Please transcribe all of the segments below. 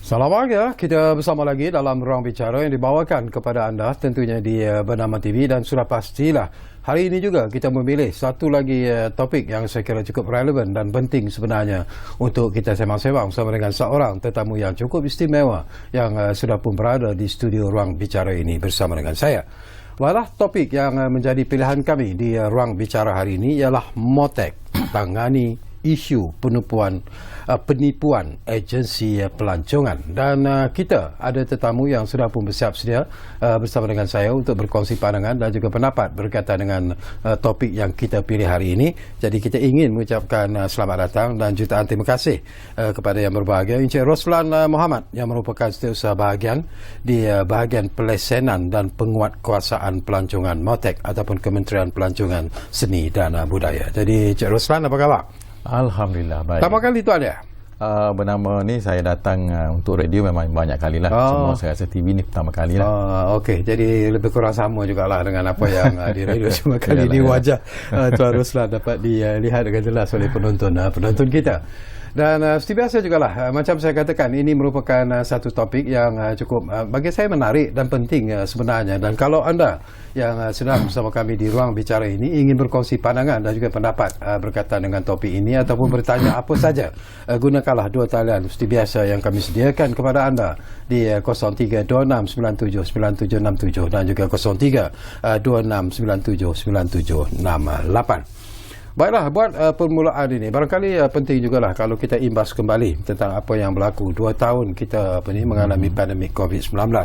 Selamat pagi, kita bersama lagi dalam Ruang Bicara yang dibawakan kepada anda tentunya di Bernama TV, dan sudah pastilah hari ini juga kita memilih satu lagi topik yang saya kira cukup relevan dan penting sebenarnya untuk kita sembang-sembang bersama dengan seorang tetamu yang cukup istimewa yang sudah pun berada di studio Ruang Bicara ini bersama dengan saya. Walau topik yang menjadi pilihan kami di Ruang Bicara hari ini ialah MOTEK, tangani isu penipuan agensi pelancongan, dan kita ada tetamu yang sudah pun bersiap sedia bersama dengan saya untuk berkongsi pandangan dan juga pendapat berkaitan dengan topik yang kita pilih hari ini. Jadi kita ingin mengucapkan selamat datang dan jutaan terima kasih kepada yang berbahagia Encik Roslan Muhammad yang merupakan setiausaha bahagian di bahagian pelesenan dan penguatkuasaan pelancongan MOTEK ataupun Kementerian Pelancongan Seni dan Budaya. Jadi Encik Roslan, apa khabar? Alhamdulillah, baik. Pertama kali tuan ya? Bernama ni saya datang untuk radio memang banyak kali lah. Cuma saya rasa TV ni pertama kali lah. Okey, jadi lebih kurang sama jugalah dengan apa yang di radio. Cuma kali ini wajah Tuan Roslan dapat dilihat dengan jelas oleh penonton kita. Dan seperti biasa jugalah, macam saya katakan, ini merupakan satu topik yang cukup bagi saya menarik dan penting sebenarnya. Dan kalau anda yang sedang bersama kami di Ruang Bicara ini ingin berkongsi pandangan dan juga pendapat berkaitan dengan topik ini ataupun bertanya apa saja, gunakanlah dua talian seperti biasa yang kami sediakan kepada anda di 0326979767 dan juga 0326979768. Baiklah, buat permulaan ini barangkali penting jugalah kalau kita imbas kembali tentang apa yang berlaku 2 tahun kita mengalami pandemik COVID-19.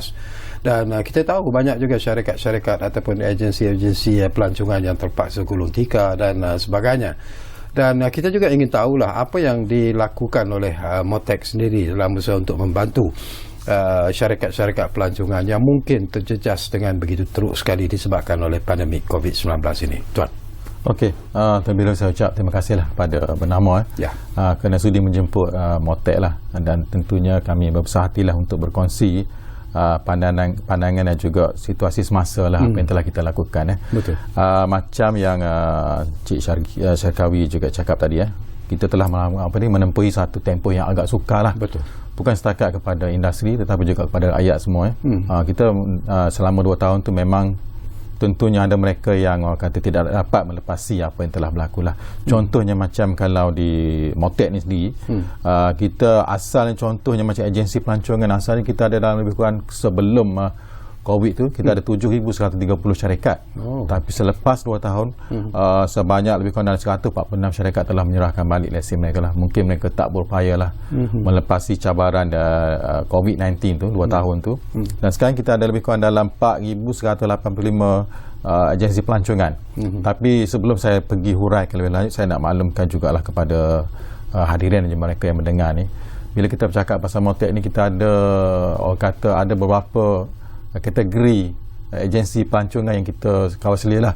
Dan kita tahu banyak juga syarikat-syarikat ataupun agensi-agensi pelancongan yang terpaksa gulung tikar dan sebagainya. Dan kita juga ingin tahulah apa yang dilakukan oleh MOTEK sendiri dalam usaha untuk membantu syarikat-syarikat pelancongan yang mungkin terjejas dengan begitu teruk sekali disebabkan oleh pandemik COVID-19 ini. Tuan. Okey, terlebih dahulu saya ucap terima kasihlah pada Bernama kerana sudi menjemput MOTEK lah, dan tentunya kami berbesar hatilah untuk berkongsi pandangan dan juga situasi semasa lah apa yang telah kita lakukan. Betul. Macam yang Cik Syarkawi juga cakap tadi, kita telah menempuhi satu tempoh yang agak sukar lah. Betul. Bukan setakat kepada industri tetapi juga kepada rakyat semua. Kita selama 2 tahun tu memang tentunya ada mereka yang kata tidak dapat melepasi apa yang telah berlaku lah. Contohnya macam kalau di MOTEK ni sendiri, kita asalnya contohnya macam agensi pelancongan, asalnya kita ada dalam lebih kurang sebelum COVID tu kita ada 7,130 syarikat. Tapi selepas 2 tahun sebanyak lebih kurang dalam 146 syarikat telah menyerahkan balik lesen mereka lah. Mungkin mereka tak berupaya lah melepasi cabaran COVID-19 tu 2 tahun tu. Dan sekarang kita ada lebih kurang dalam 4,185 agensi pelancongan. Tapi sebelum saya pergi huraikan lebih lanjut, saya nak maklumkan jugalah kepada hadirin dan mereka yang mendengar ni, bila kita bercakap pasal MOTEK ni, kita ada ada beberapa kategori agensi pelancongan yang kita kawal selia lah.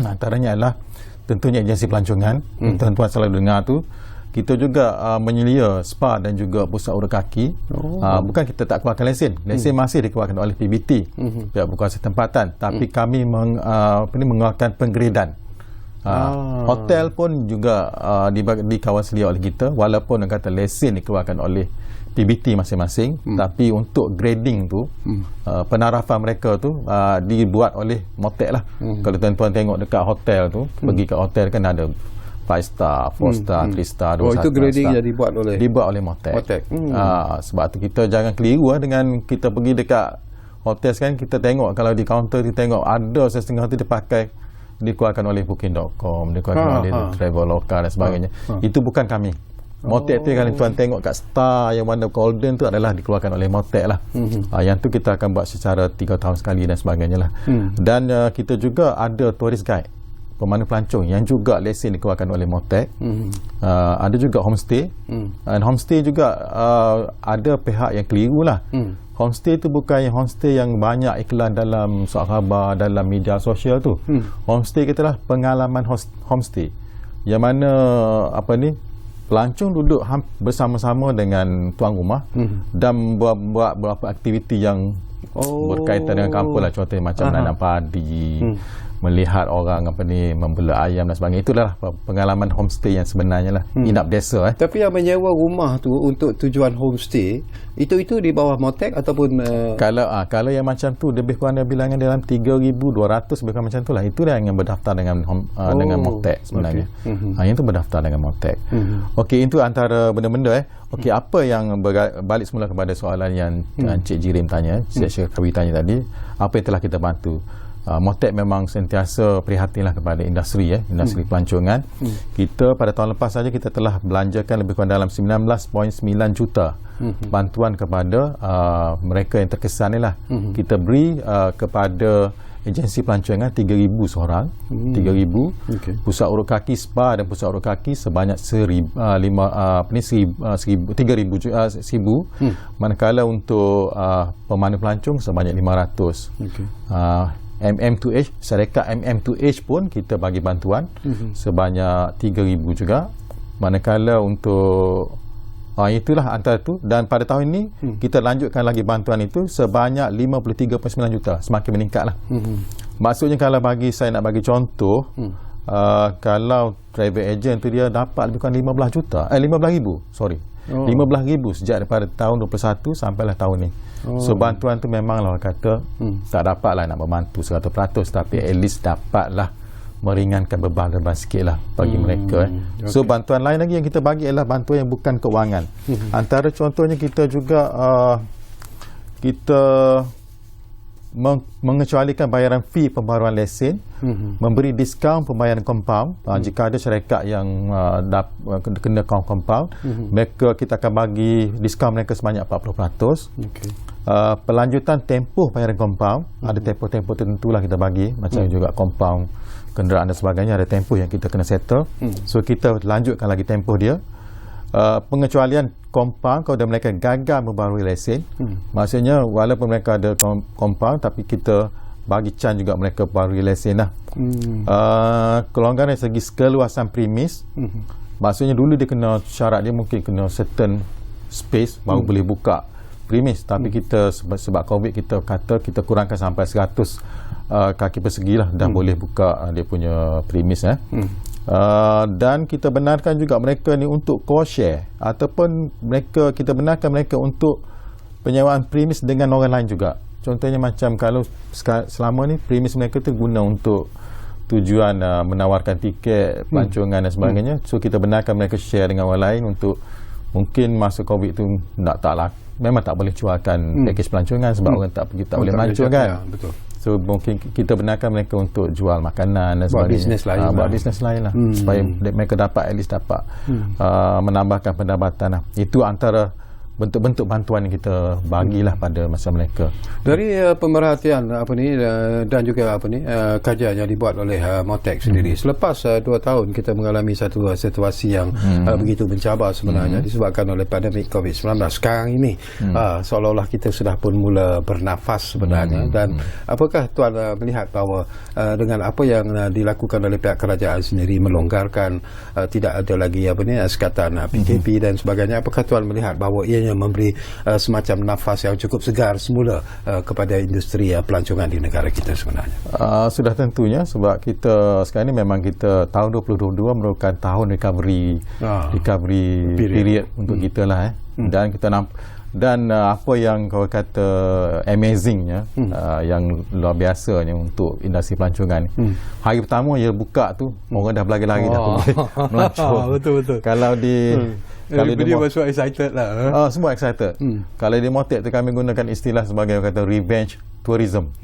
Antaranya adalah tentunya agensi pelancongan. Tuan-tuan selalu dengar tu. Kita juga menyelia spa dan juga pusat urut kaki. Bukan kita tak keluarkan lesen. Lesen masih dikeluarkan oleh PBT, pihak berkuasa tempatan. Tapi kami mengeluarkan penggradan. Hotel pun juga dikawal selia oleh kita, walaupun orang kata lesen dikeluarkan oleh PBT masing-masing, tapi untuk grading tu penarafan mereka tu dibuat oleh MOTEK lah. Kalau tuan-tuan tengok dekat hotel tu, pergi kat hotel kan ada 5 star, 4 star, 3 star, 2 star. Itu grading yang dibuat oleh MOTEK. Sebab tu kita jangan keliru dengan kita pergi dekat hotel sekarang, kita tengok kalau di kaunter kita tengok ada setengah tu dia pakai dikeluarkan oleh booking.com, dikeluarkan oleh Traveloka dan sebagainya. Itu bukan kami. MOTEK tu kalau tuan tengok kat star yang warna golden tu adalah dikeluarkan oleh MOTEK lah. Yang tu kita akan buat secara 3 tahun sekali dan sebagainya lah. Dan kita juga ada tourist guide, pemandu pelancong yang juga lesen dikeluarkan oleh MOTEK. Ada juga homestay. Dan homestay juga ada pihak yang keliru lah. Homestay tu bukan yang homestay yang banyak iklan dalam surat khabar, dalam media sosial tu. Homestay kita lah pengalaman homestay, yang mana pelancong duduk bersama-sama dengan tuan rumah dan buat beberapa aktiviti yang berkaitan dengan kampung lah. Contohnya macam nanam padi, melihat orang membela ayam dan sebagainya. Itulah pengalaman homestay yang sebenarnya lah. Inap desa. Tapi yang menyewa rumah tu untuk tujuan homestay, itu di bawah Motek ataupun kalau yang macam tu lebih kurang ada bilangan dalam 3,200 lebih kurang macam tu lah. Itulah yang berdaftar dengan dengan Motek sebenarnya. Yang itu berdaftar dengan Motek. Okey, itu antara benda-benda. Okey, apa yang balik semula kepada soalan yang Encik Jirim tanya, Syekh Kawi tanya tadi, apa yang telah kita bantu? Motek memang sentiasa prihatinlah kepada industri industri pelancongan. Kita pada tahun lepas saja kita telah belanjakan lebih kurang dalam 19.9 juta bantuan kepada mereka yang terkesan ni lah. Kita beri kepada agensi pelancongan 3,000 seorang, 3,000. Pusat urut kaki spa dan pusat urut kaki sebanyak 3,000. Manakala untuk pemandu pelancong sebanyak 500. MM2H, syarikat MM2H pun kita bagi bantuan sebanyak 3,000 juga. Manakala untuk itulah antara tu, dan pada tahun ini kita lanjutkan lagi bantuan itu sebanyak 53.9 juta, semakin meningkat lah. Maksudnya kalau saya nak bagi contoh, kalau travel agent tu dia dapat lebih kurang 15,000 sejak daripada tahun 21 sampailah tahun ni. So bantuan tu memanglah orang kata tak dapatlah nak membantu 100%, tapi at least dapatlah meringankan beban sikit lah bagi mereka. So bantuan lain lagi yang kita bagi adalah bantuan yang bukan keuangan. Antara contohnya kita juga kita mengecualikan bayaran fee pembaruan lesen, memberi diskaun pembayaran compound. Jika ada syarikat yang kena compound, mereka kita akan bagi diskaun mereka sebanyak 40%. Pelanjutan tempoh bayaran compound, ada tempoh-tempoh tertentulah kita bagi, macam juga compound kenderaan dan sebagainya, ada tempoh yang kita kena settle. So kita lanjutkan lagi tempoh dia. Pengecualian compound kalau mereka gagal membarui lesen, maksudnya walaupun mereka ada compound tapi kita bagi can juga mereka barui lesen lah. Kelonggaran dari segi keluasan premis, maksudnya dulu dia kena syarat dia mungkin kena certain space baru boleh buka premis, tapi kita sebab COVID kita kata kita kurangkan sampai 100 kaki persegi lah, dah boleh buka dia punya premis. Dan kita benarkan juga mereka ni untuk co-share, ataupun kita benarkan mereka untuk penyewaan premis dengan orang lain juga. Contohnya macam kalau selama ni premis mereka tu guna untuk tujuan menawarkan tiket pelancongan dan sebagainya, so kita benarkan mereka share dengan orang lain untuk mungkin masa COVID tu memang tak boleh jualkan pakej pelancongan sebab orang tak boleh melancong kan. Betul. So mungkin kita benarkan mereka untuk jual makanan dan sebagainya, buat bisnes lain lah, supaya mereka dapat at least dapat menambahkan pendapatan lah. Itu antara bentuk-bentuk bantuan yang kita bagilah pada masa mereka. Dari pemerhatian dan juga kajian yang dibuat oleh Motek sendiri, selepas 2 tahun kita mengalami satu situasi yang begitu mencabar sebenarnya disebabkan oleh pandemik COVID-19 sekarang ini, seolah-olah kita sudah pun mula bernafas sebenarnya. Dan apakah Tuan melihat bahawa dengan apa yang dilakukan oleh pihak kerajaan sendiri, melonggarkan, tidak ada lagi sekatan PKP dan sebagainya, apakah Tuan melihat bahawa ia memberi semacam nafas yang cukup segar semula kepada industri pelancongan di negara kita sebenarnya? Sudah tentunya, sebab kita sekarang ini memang kita tahun 2022 merupakan tahun recovery period untuk kita lah. Dan kita dan apa yang kau kata amazingnya, yang luar biasanya untuk industri pelancongan, hari pertama dia buka tu orang dah berlari-lari dah melancong. Betul. Kalau dia masuk excited lah. Semua excited. Kalau di Motek tu kami gunakan istilah sebagai kata revenge tourism.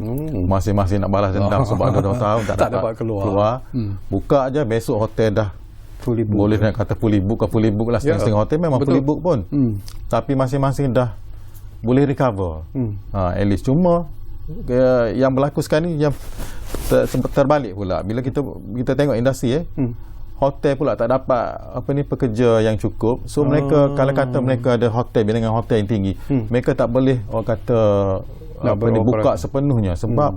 Masing-masing nak balas dendam sebab ada 2 tahun tak dapat keluar. Buka aja, besok hotel dah fully book. Boleh nak kata fully book lah, setengah hotel memang fully book pun. Tapi masing-masing dah boleh recover. At least cuma yang berlaku sekarang ni yang terbalik pula. Bila kita tengok industri hotel pula tak dapat pekerja yang cukup. So mereka kalau kata mereka ada hotel dengan hotel yang tinggi, mereka tak boleh buka sepenuhnya, sebab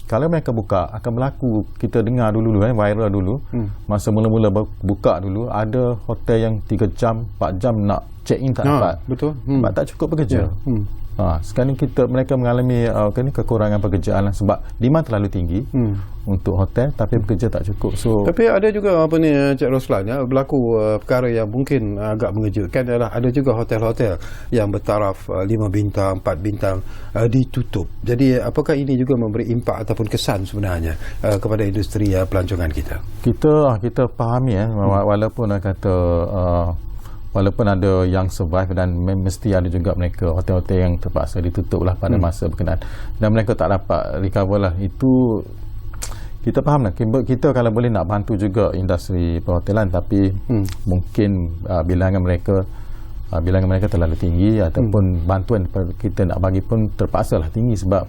kalau mereka buka akan berlaku, kita dengar dulu viral dulu, masa mula-mula buka dulu ada hotel yang 3 jam 4 jam nak check in tak dapat. Betul. Sebab tak cukup pekerja. Sekarang mereka mengalami kekurangan pekerjaan lah, sebab demand terlalu tinggi untuk hotel tapi pekerja tak cukup. So tapi ada juga Cik Roslan, berlaku perkara yang mungkin agak mengejutkan adalah ada juga hotel-hotel yang bertaraf 5 bintang, 4 bintang ditutup. Jadi apakah ini juga memberi impak ataupun kesan sebenarnya kepada industri pelancongan kita? Kita fahami walaupun kata walaupun ada yang survive dan mesti ada juga mereka hotel-hotel yang terpaksa ditutup lah pada masa berkenaan dan mereka tak dapat recover lah. Itu kita faham lah, kita kalau boleh nak bantu juga industri perhotelan, tapi mungkin bilangan mereka terlalu tinggi ataupun bantuan kita nak bagi pun terpaksa lah tinggi, sebab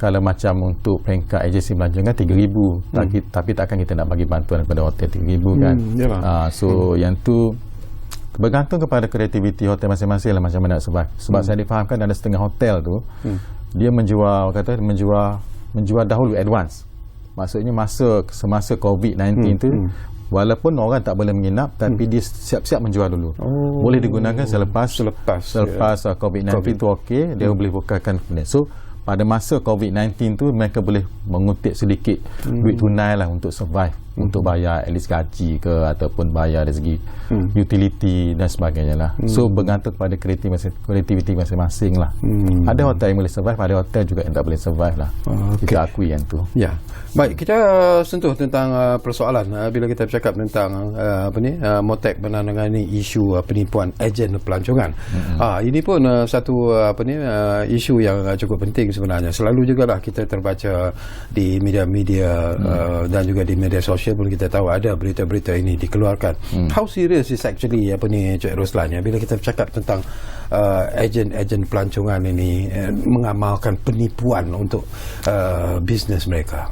kalau macam untuk peringkat agensi pelancongan 3,000 tapi takkan kita nak bagi bantuan kepada hotel 3,000 kan. So yang tu bergantung kepada kreativiti hotel masing-masing lah macam mana nak survive. Sebab saya difahamkan ada setengah hotel tu dia menjual dahulu advance. Maksudnya semasa COVID-19 tu walaupun orang tak boleh menginap tapi dia siap-siap menjual dulu. Boleh digunakan selepas COVID-19 tu okey, dia boleh bukakan kemudian. So pada masa COVID-19 tu mereka boleh mengutip sedikit duit tunai lah untuk survive, untuk bayar at least gaji ke ataupun bayar dari segi utility dan sebagainya lah. So bergantung kepada kreativiti masing-masing lah. Ada hotel yang boleh survive, ada hotel juga yang tak boleh survive lah. Kita akui yang tu. Ya. Baik, kita sentuh tentang persoalan bila kita bercakap tentang Motek menangani isu penipuan ejen pelancongan. Ini pun satu isu yang cukup penting sebenarnya. Selalu jugalah kita terbaca di media-media dan juga di media sosial pun kita tahu ada berita-berita ini dikeluarkan. How serious is actually Cik Roslan bila kita bercakap tentang ejen pelancongan ini mengamalkan penipuan untuk bisnes mereka?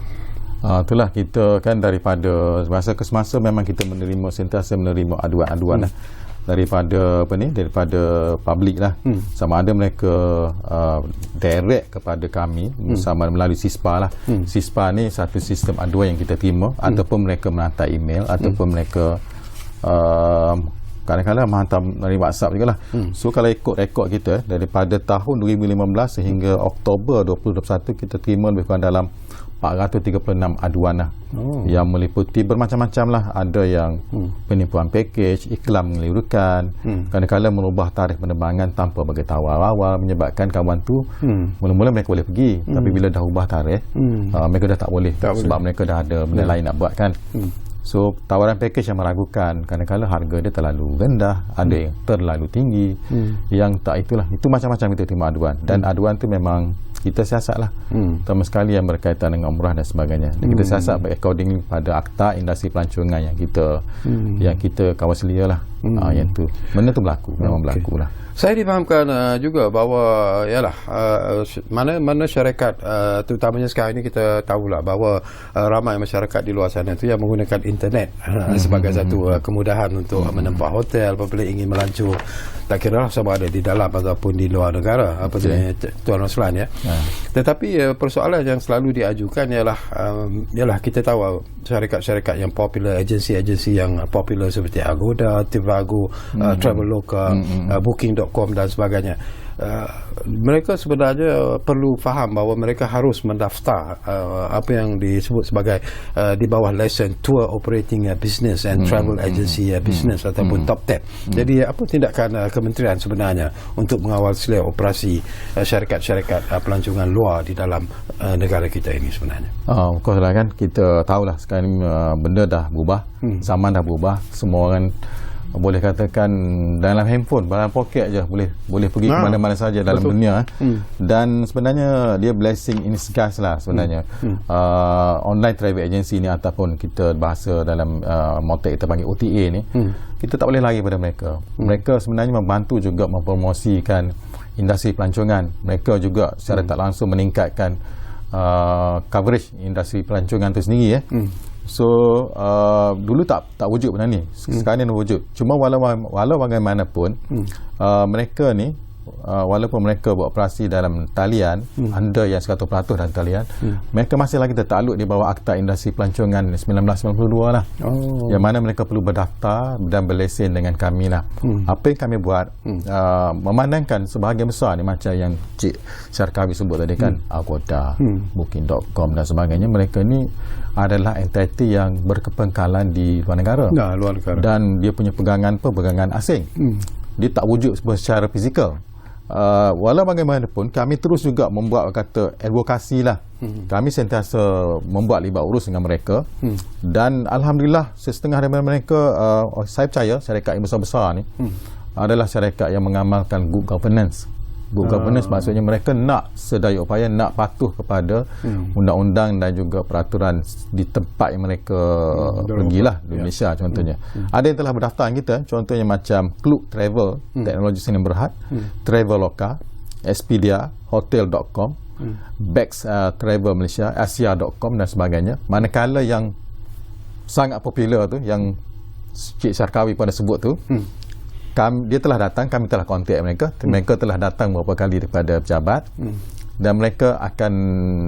Itulah kita kan daripada masa ke semasa memang kita sentiasa menerima aduan-aduan lah daripada publik lah. Sama ada mereka direct kepada kami sama melalui SISPA lah. SISPA ni satu sistem aduan yang kita terima, ataupun mereka menghantar email, ataupun mereka kadang-kadang menghantar dari WhatsApp juga lah. So kalau ikut rekod kita daripada tahun 2015 sehingga Oktober 2021 kita terima lebih kurang dalam 436 aduan lah, yang meliputi bermacam-macam lah. Ada yang penipuan package, iklan mengelirukan, kadang-kadang merubah tarikh penerbangan tanpa beritahu awal, menyebabkan kawan tu mula-mula mereka boleh pergi, tapi bila dah ubah tarikh mereka dah tak boleh sebab mereka dah ada benda lain nak buat kan. So tawaran package yang meragukan, kadang-kadang harga dia terlalu rendah, ada yang terlalu tinggi, yang tak itulah. Itu macam-macam kita terima aduan, dan aduan tu memang kita siasat lah, terutama sekali yang berkaitan dengan umrah dan sebagainya. Dan kita siasat according pada akta industri pelancongan yang kita kawal selia lah. Yang tu benda tu berlaku, memang berlaku lah. Saya difahamkan juga bahawa mana syarikat terutamanya sekarang ini kita tahulah bahawa ramai masyarakat di luar sana itu yang menggunakan internet sebagai satu kemudahan untuk menempah hotel apabila ingin melancur, tak kira sama ada di dalam ataupun di luar negara, Tuan Roslan ya. Tetapi persoalan yang selalu diajukan ialah kita tahu syarikat-syarikat yang popular, agensi-agensi yang popular seperti Agoda, Trivago, Traveloka, Booking.com dan sebagainya. Mereka sebenarnya perlu faham bahawa mereka harus mendaftar apa yang disebut sebagai di bawah lesen Tour Operating Business and Travel Agency Business ataupun TOPTEP. Jadi apa tindakan kementerian sebenarnya untuk mengawal selia operasi syarikat-syarikat pelancongan luar di dalam negara kita ini sebenarnya? Of course lah kan, kita tahulah sekarang benda dah berubah, zaman dah berubah, semua orang boleh katakan dalam handphone, dalam poket je boleh pergi ke mana-mana saja dalam dunia. Dan sebenarnya dia blessing in disguise lah sebenarnya. Online travel agency ni ataupun kita bahasa dalam Motek kita panggil OTA ni, kita tak boleh lari pada mereka. Mereka sebenarnya membantu juga mempromosikan industri pelancongan. Mereka juga secara tak langsung meningkatkan coverage industri pelancongan tu sendiri. So dulu tak wujud benda ni, sekarang ni wujud. Cuma walau bagaimanapun mereka ni walaupun mereka beroperasi dalam talian, ada yang 100% dalam talian, mereka masih lagi tertakluk di bawah Akta Industri Pelancongan 1992 lah. Yang mana mereka perlu berdaftar dan berlesen dengan kami lah. Apa yang kami buat, memandangkan sebahagian besar ni macam yang Cik Syarkawi sebut tadi kan, Agoda, Booking.com dan sebagainya, mereka ni adalah entiti yang berkepengkalan di luar negara. Luar negara. Dan dia punya pegangan asing. Dia tak wujud secara fizikal. Walau bagaimanapun kami terus juga membuat kata advokasi lah. Kami sentiasa membuat libat urus dengan mereka, dan alhamdulillah setengah daripada mereka, saya percaya syarikat yang besar-besar ni adalah syarikat yang mengamalkan good governance. Good governance maksudnya mereka nak sedaya upaya nak patuh kepada undang-undang dan juga peraturan di tempat yang mereka pergilah di Malaysia contohnya. Ada yang telah berdaftar kita, contohnya macam Klook Travel, Teknologi Sdn Bhd, Traveloka, Expedia, Hotel.com, Bags Travel Malaysia, Asia.com dan sebagainya. Manakala yang sangat popular tu yang Cik Syarkawi pada sebut tu, dia telah datang, kami telah kontak mereka. Mereka telah datang beberapa kali daripada pejabat, dan mereka akan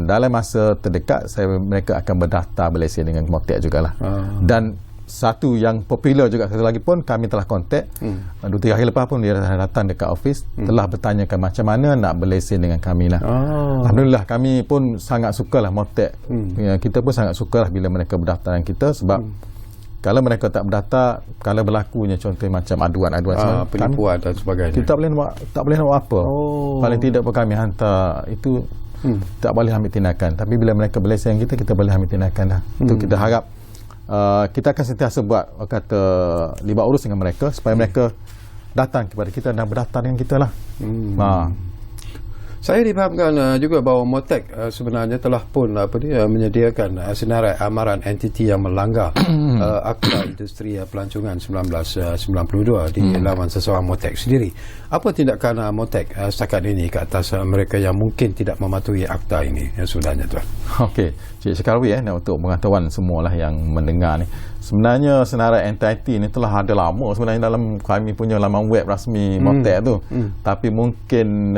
dalam masa terdekat mereka akan berdaftar berlesen dengan Motek jugalah. Dan satu yang popular juga satu lagi pun kami telah kontak 2-3 hari lepas pun dia datang dekat office, telah bertanyakan macam mana nak berlesen dengan kami lah. Alhamdulillah kami pun sangat sukalah Motek. Kita pun sangat sukalah bila mereka berdaftar dengan kita, sebab kalau mereka tak berdaftar, kalau berlakunya contohnya macam aduan-aduan penipuan dan sebagainya, kita tak boleh nak buat apa. Paling tidak pun kami hantar itu, tak boleh ambil tindakan. Tapi bila mereka berlesen kita boleh ambil tindakan lah. Itu kita harap kita akan sentiasa buat kata libat urus dengan mereka supaya mereka datang kepada kita dan berdaftar dengan kita lah. Saya difahamkan juga bahawa Motek sebenarnya telah pun menyediakan senarai amaran entiti yang melanggar Akta Industri Pelancongan 1992 di laman seseorang Motek sendiri. Apa tindakan Motek setakat ini ke atas mereka yang mungkin tidak mematuhi akta ini sudahnya, Tuan? Okey, Cik Syarkawi untuk pengetahuan semualah yang mendengar ni. Sebenarnya senarai entiti ni telah ada lama sebenarnya dalam kami punya laman web rasmi Motek tu. Tapi mungkin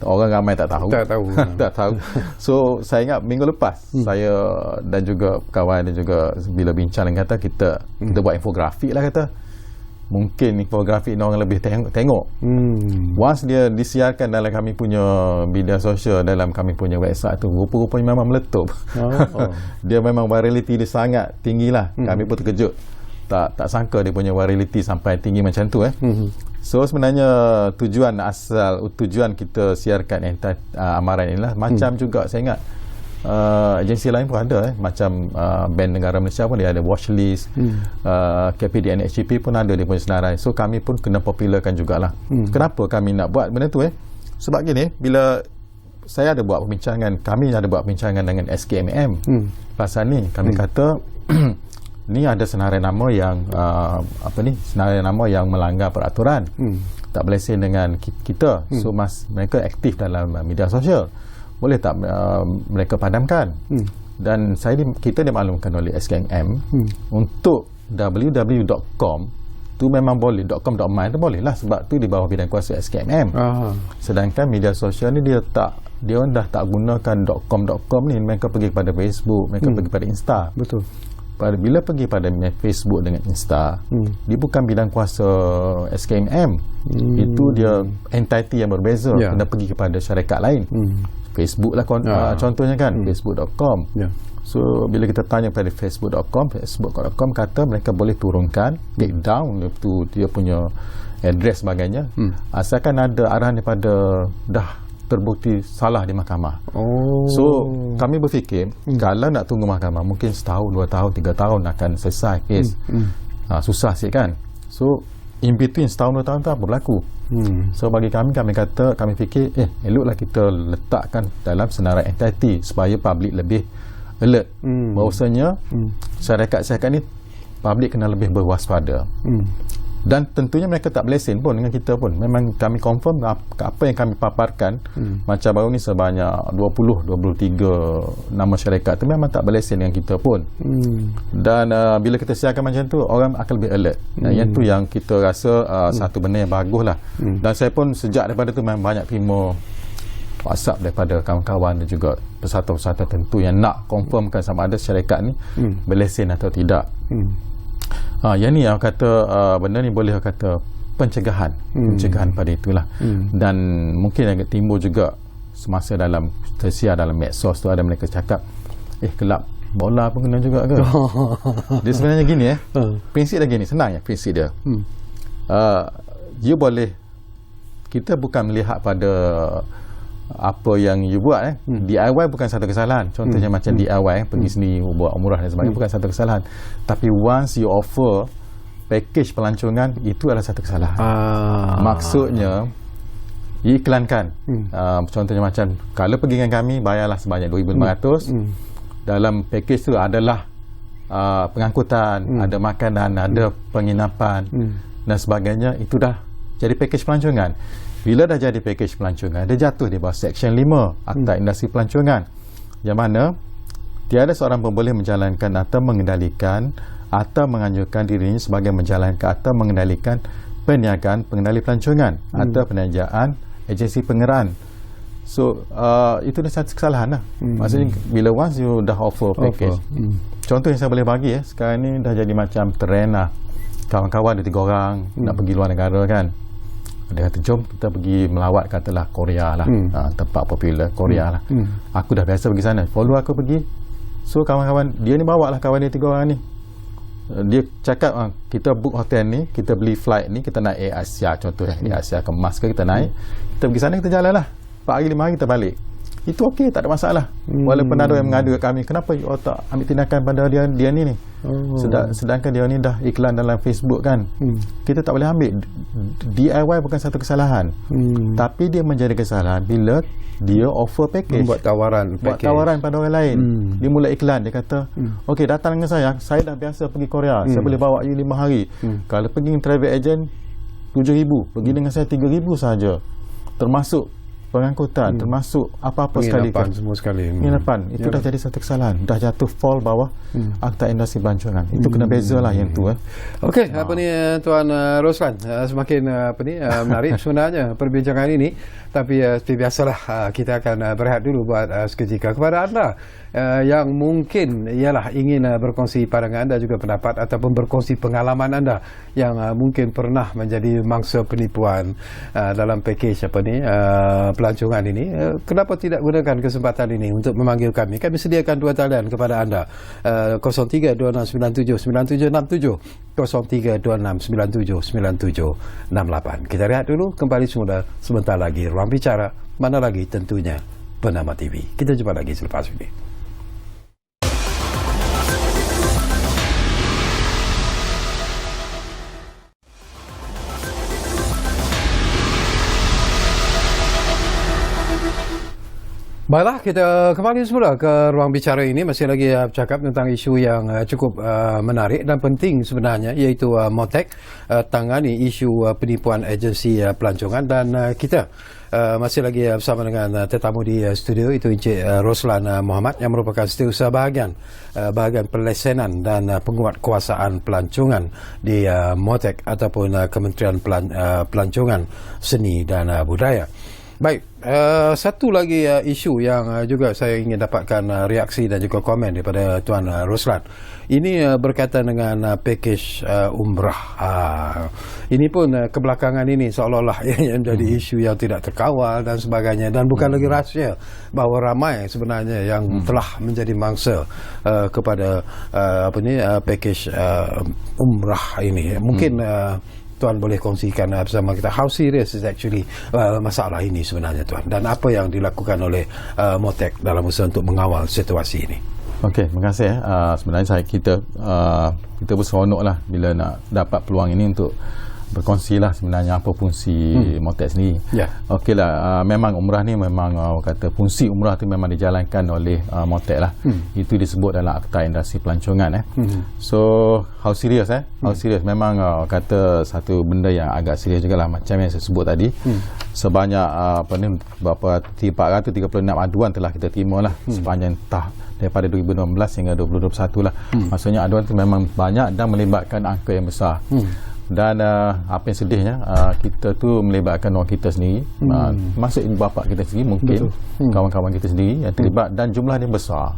orang ramai tak tahu. Tak tahu. So saya ingat minggu lepas saya dan juga kawan dan juga bila bincang dengan kata kita buat infografik lah kata. Mungkin infografik ni orang lebih tengok. Once dia disiarkan dalam kami punya media sosial, dalam kami punya website tu, rupa-rupanya memang meletup. Dia memang virality dia sangat tinggi lah. Kami pun terkejut. Tak sangka dia punya virality sampai tinggi macam tu. So sebenarnya tujuan kita siarkan amaran inilah macam juga saya ingat agensi lain pun ada macam Bank Negara Malaysia pun dia ada watchlist, KPD NHCP pun ada dia punya senarai. So kami pun kena popularkan jugalah. Kenapa kami nak buat benda tu sebab gini, bila saya ada buat perbincangan dengan SKMM pasal ni, kami kata ni ada senarai nama yang senarai nama yang melanggar peraturan, tak berlesen dengan kita. So mereka aktif dalam media sosial, boleh tak mereka padamkan? Dan kita dimaklumkan oleh SKMM untuk www.com tu memang boleh, .com.my tu boleh lah sebab tu di bawah bidang kuasa SKMM. Sedangkan media sosial ni dia dah tak gunakan .com ni, mereka pergi kepada Facebook, mereka pergi pada Insta. Betul. Bila pergi pada Facebook dengan Insta, dia bukan bidang kuasa SKMM. Itu dia entiti yang berbeza, kena pergi kepada syarikat lain. Facebook lah contohnya kan, facebook.com. So bila kita tanya pada facebook.com kata mereka boleh turunkan, take down tu dia punya address sebagainya, asalkan ada arahan daripada dah terbukti salah di mahkamah. So kami berfikir kalau nak tunggu mahkamah mungkin setahun, 2 tahun, 3 tahun akan selesai kes. Susah sikit kan. So in between setahun 2 tahun tu apa berlaku? So bagi kami kata, kami fikir eloklah kita letakkan dalam senarai entiti supaya public lebih alert bahawasanya syarikat ni public kena lebih berwaspada. Dan tentunya mereka tak berlesen pun dengan kita pun. Memang kami confirm apa yang kami paparkan, macam baru ni sebanyak 23 nama syarikat tu memang tak berlesen dengan kita pun. Dan bila kita siarkan macam tu, orang akan lebih alert. Yang tu yang kita rasa satu benda yang bagus lah. Dan saya pun sejak daripada tu memang banyak terima WhatsApp daripada kawan-kawan dan juga peserta-peserta tentu yang nak confirmkan sama ada syarikat ni berlesen atau tidak. Yang ni yang kata benda ni boleh kata pencegahan pada itulah. Dan mungkin yang timbul juga semasa dalam tersiar dalam medsos tu, ada mereka cakap kelab bola pun kena juga ke? Dia sebenarnya gini prinsip dia gini, senang ya prinsip dia. You boleh, kita bukan melihat pada apa yang you buat DIY bukan satu kesalahan. Contohnya macam DIY pergi sendiri buat umrah dan sebagainya, bukan satu kesalahan. Tapi once you offer package pelancongan, itu adalah satu kesalahan. Maksudnya you iklankan. Contohnya macam kalau pergi dengan kami, bayarlah sebanyak 2,500. Dalam package tu adalah pengangkutan, ada makanan, ada penginapan dan sebagainya. Itu dah jadi package pelancongan. Bila dah jadi package pelancongan, dia jatuh di bawah Seksyen 5 Akta Industri Pelancongan, yang mana tiada seorang pun boleh menjalankan atau mengendalikan atau menganjurkan dirinya sebagai menjalankan atau mengendalikan perniagaan pengendali pelancongan atau penajaan agensi pengeran. So itu dah satu kesalahan lah. Maksudnya bila once you dah offer package, contoh yang saya boleh bagi sekarang ni dah jadi macam trend lah. Kawan-kawan ada 3 orang nak pergi luar negara kan, dia kata jom kita pergi melawat katalah Korea lah, tempat popular Korea lah. Aku dah biasa pergi sana, follow aku pergi. So kawan-kawan dia ni bawa lah kawan dia 3 orang ni. Dia cakap kita book hotel ni, kita beli flight ni, kita naik Air Asia, contohnya Air Asia kemas ke, kita naik, kita pergi sana, kita jalan lah 4 hari 5 hari kita balik. Itu okey, tak ada masalah. Walaupun ada yang mengadu kat kami, kenapa you tak ambil tindakan pada dia ni. Sedangkan dia ni dah iklan dalam Facebook kan. Kita tak boleh ambil. DIY bukan satu kesalahan, tapi dia menjadi kesalahan bila dia offer package, buat tawaran pada orang lain. Dia mula iklan, dia kata okey, datang dengan saya dah biasa pergi Korea, saya boleh bawa you 5 hari. Kalau pergi dengan travel agent 7,000, pergi dengan saya 3,000 saja, termasuk pengangkutan, termasuk apa-apa sekali, semua sekali. Penginapan. Itu dah jadi satu kesalahan, dah jatuh fall bawah Akta Industri Pelancongan. Itu kena beza lah yang tu. Okey, apa ni Tuan Roslan, semakin menarik sebenarnya perbincangan ini. Tapi seperti biasalah, kita akan berehat dulu buat seketika. Kepada anda yang mungkin ialah ingin berkongsi pandangan anda, juga pendapat ataupun berkongsi pengalaman anda yang mungkin pernah menjadi mangsa penipuan dalam package pelancongan ini, kenapa tidak gunakan kesempatan ini untuk memanggil kami? Kami sediakan 2 talian kepada anda, 0326979767, 0326979768. Kita rehat dulu, kembali semula sebentar lagi. Ruang Bicara, mana lagi tentunya Bernama TV. Kita jumpa lagi selepas ini. Baiklah, kita kembali semula ke Ruang Bicara ini. Masih lagi bercakap tentang isu yang cukup menarik dan penting sebenarnya, iaitu Motek tangani isu penipuan agensi pelancongan. Dan kita masih lagi bersama dengan tetamu di studio, itu Encik Roslan Muhammad, yang merupakan setiausaha bahagian pelesenan dan penguatkuasaan pelancongan di Motek ataupun Kementerian Pelancongan Seni dan Budaya. Baik, satu lagi isu yang juga saya ingin dapatkan reaksi dan juga komen daripada Tuan Roslan. Ini berkaitan dengan package umrah. Ini pun kebelakangan ini seolah-olah yang menjadi isu yang tidak terkawal dan sebagainya, dan bukan lagi rahsia bahawa ramai sebenarnya yang telah menjadi mangsa kepada package umrah ini. Mungkin Tuan boleh kongsikan bersama kita how serious is actually masalah ini sebenarnya, Tuan, dan apa yang dilakukan oleh Motek dalam usaha untuk mengawal situasi ini. Okey, terima kasih. Sebenarnya kita berseronok lah bila nak dapat peluang ini untuk berkongsilah sebenarnya apa fungsi Motek sendiri. Okeylah, memang umrah ni memang kata fungsi umrah tu memang dijalankan oleh Motek lah. Itu disebut dalam Akta Industri Pelancongan. So how serious how serious, memang kata satu benda yang agak serius jugalah, macam yang saya sebut tadi. Sebanyak berapa 436 aduan telah kita terima lah sepanjang daripada 2016 hingga 2021 lah. Maksudnya aduan tu memang banyak dan melibatkan angka yang besar. Dan apa yang sedihnya, kita tu melibatkan orang kita sendiri, masuk ibu bapa kita sendiri, mungkin kawan-kawan kita sendiri yang terlibat, dan jumlah dia besar.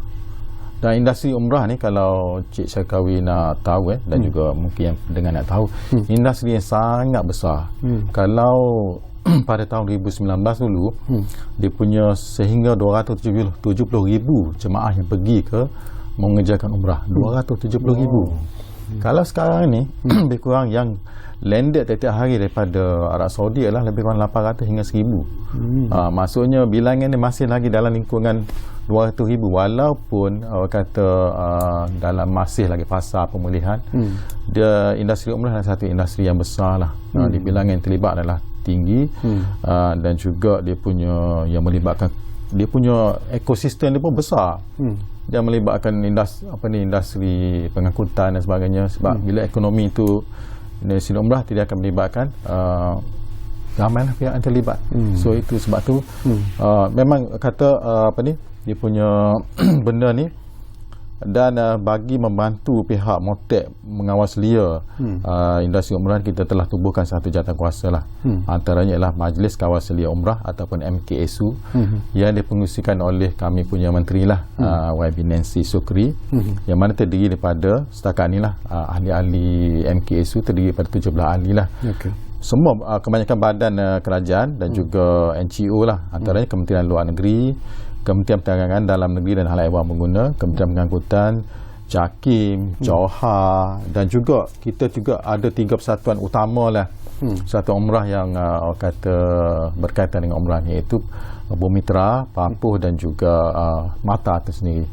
Dan industri umrah ni, kalau Cik Syarkawi nak tahu dan juga mungkin yang pendengar nak tahu, industri yang sangat besar. Kalau pada tahun 2019 dulu, dia punya sehingga 270,000 jemaah yang pergi ke mengerjakan umrah. 270,000. Kalau sekarang ni lebih kurang yang landed tiap hari daripada Arab Saudi adalah lebih kurang 800 hingga 1,000. Maksudnya bilangan ni masih lagi dalam lingkungan 200,000, walaupun kata dalam masih lagi fasa pemulihan. Dia industri umrah adalah satu industri yang besar lah. Di bilangan yang terlibat adalah tinggi, dan juga dia punya yang melibatkan, dia punya ekosistem dia pun besar. Dia melibatkan industri pengangkutan dan sebagainya. Sebab bila ekonomi itu industri umrah, tidak akan melibatkan ramailah pihak yang terlibat. So itu sebab tu memang kata dia punya benda ni, dan bagi membantu pihak Motek mengawal selia industri umrah, kita telah tubuhkan satu jawatankuasa lah. Antaranya ialah Majlis Kawal Selia Umrah ataupun MKSU, yang dipengusikan oleh kami punya menteri lah, YB Nancy Sukri, yang mana terdiri daripada setakat ni lah ahli-ahli MKSU terdiri daripada 17 ahli lah. Semua kebanyakan badan kerajaan dan juga NGO lah, antaranya Kementerian Luar Negeri, Kementerian Perdagangan Dalam Negeri dan Hal Ehwal Pengguna, Kementerian Pengangkutan, JAKIM, Johar, dan juga kita juga ada 3 persatuan utama lah. Satu umrah yang kata berkaitan dengan umrah ni, iaitu Bumitra, Papuh dan juga Mata itu sendiri.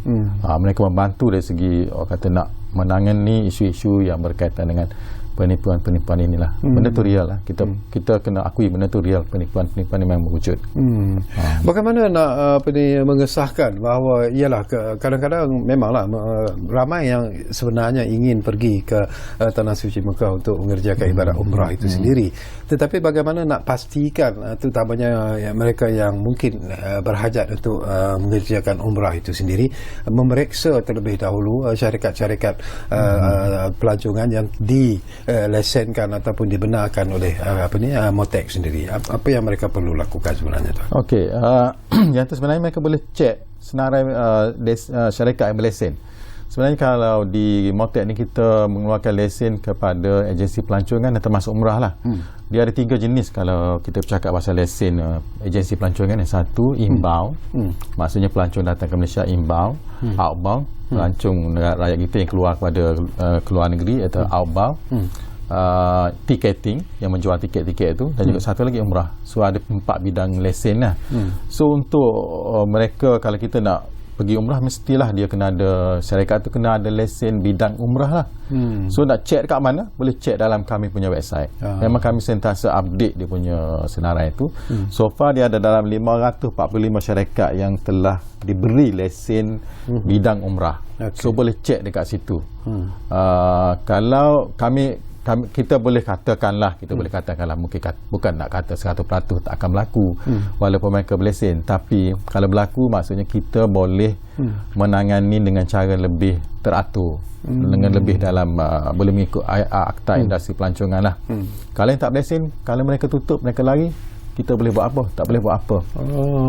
Mereka membantu dari segi kata nak menangani isu-isu yang berkaitan dengan penipuan-penipuan inilah. Benda tu real lah. Kita kena akui benda tu real, penipuan-penipuan ini memang wujud. Bagaimana nak mengesahkan bahawa ialah kadang-kadang memanglah ramai yang sebenarnya ingin pergi ke Tanah Suci Mekah untuk mengerjakan ibadat umrah itu sendiri. Tetapi bagaimana nak pastikan terutamanya mereka yang mungkin berhajat untuk mengerjakan umrah itu sendiri, memeriksa terlebih dahulu syarikat-syarikat pelancongan yang dilesenkan ataupun dibenarkan oleh Motek sendiri. Apa yang mereka perlu lakukan sebenarnya tu? Okey, yang tu sebenarnya mereka boleh cek senarai syarikat yang berlesen. Sebenarnya kalau di Motek ni kita mengeluarkan lesen kepada agensi pelancongan dan termasuk umrah lah. Dia ada 3 jenis kalau kita bercakap pasal lesen agensi pelancongan. Yang satu inbound, maksudnya pelancong datang ke Malaysia inbound. Outbound, pelancong rakyat kita yang keluar kepada keluar negeri, atau outbound. Ticketing, yang menjual tiket-tiket itu, dan juga satu lagi umrah. So ada 4 bidang lesen lah. So untuk mereka, kalau kita nak pergi umrah, mestilah dia kena ada, syarikat tu kena ada lesen bidang umrah lah. So nak check kat mana? Boleh check dalam kami punya website. Memang kami sentiasa update dia punya senarai itu. So far dia ada dalam 545 syarikat yang telah diberi lesen bidang umrah. So boleh check dekat situ. Kalau kita boleh katakanlah mungkin bukan nak kata 100% tak akan berlaku walaupun mereka berlesen, tapi kalau berlaku maksudnya kita boleh menangani dengan cara lebih teratur, dengan lebih dalam boleh mengikut Akta Industri Pelancongan lah. Kalau yang tak berlesen, kalau mereka tutup, mereka lari, kita boleh buat apa? Tak boleh buat apa.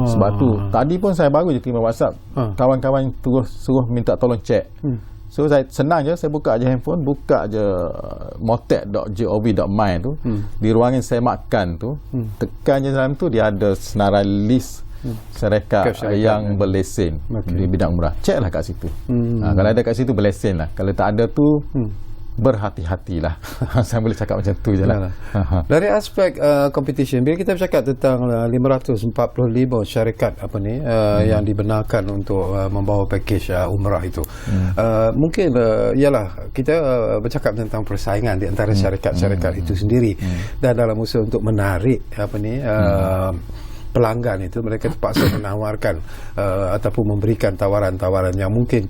Sebab tu tadi pun saya baru je terima WhatsApp, kawan-kawan terus suruh minta tolong cek. So saya senang je, saya buka je handphone, buka je motek.gov.my tu, di ruangan saya makan tu, tekan je dalam tu, dia ada senarai list syarikat yang berlesen di bidang umrah. Cek lah kat situ. Kalau ada kat situ berlesen lah. Kalau tak ada tu, berhati-hatilah. Saya boleh cakap macam tu je lah. Dari aspek competition, bila kita bercakap tentang 545 syarikat yang dibenarkan untuk membawa pakej umrah itu, mungkin ialah kita bercakap tentang persaingan di antara syarikat-syarikat itu sendiri, dan dalam usaha untuk menarik pelanggan itu, mereka terpaksa menawarkan ataupun memberikan tawaran-tawaran yang mungkin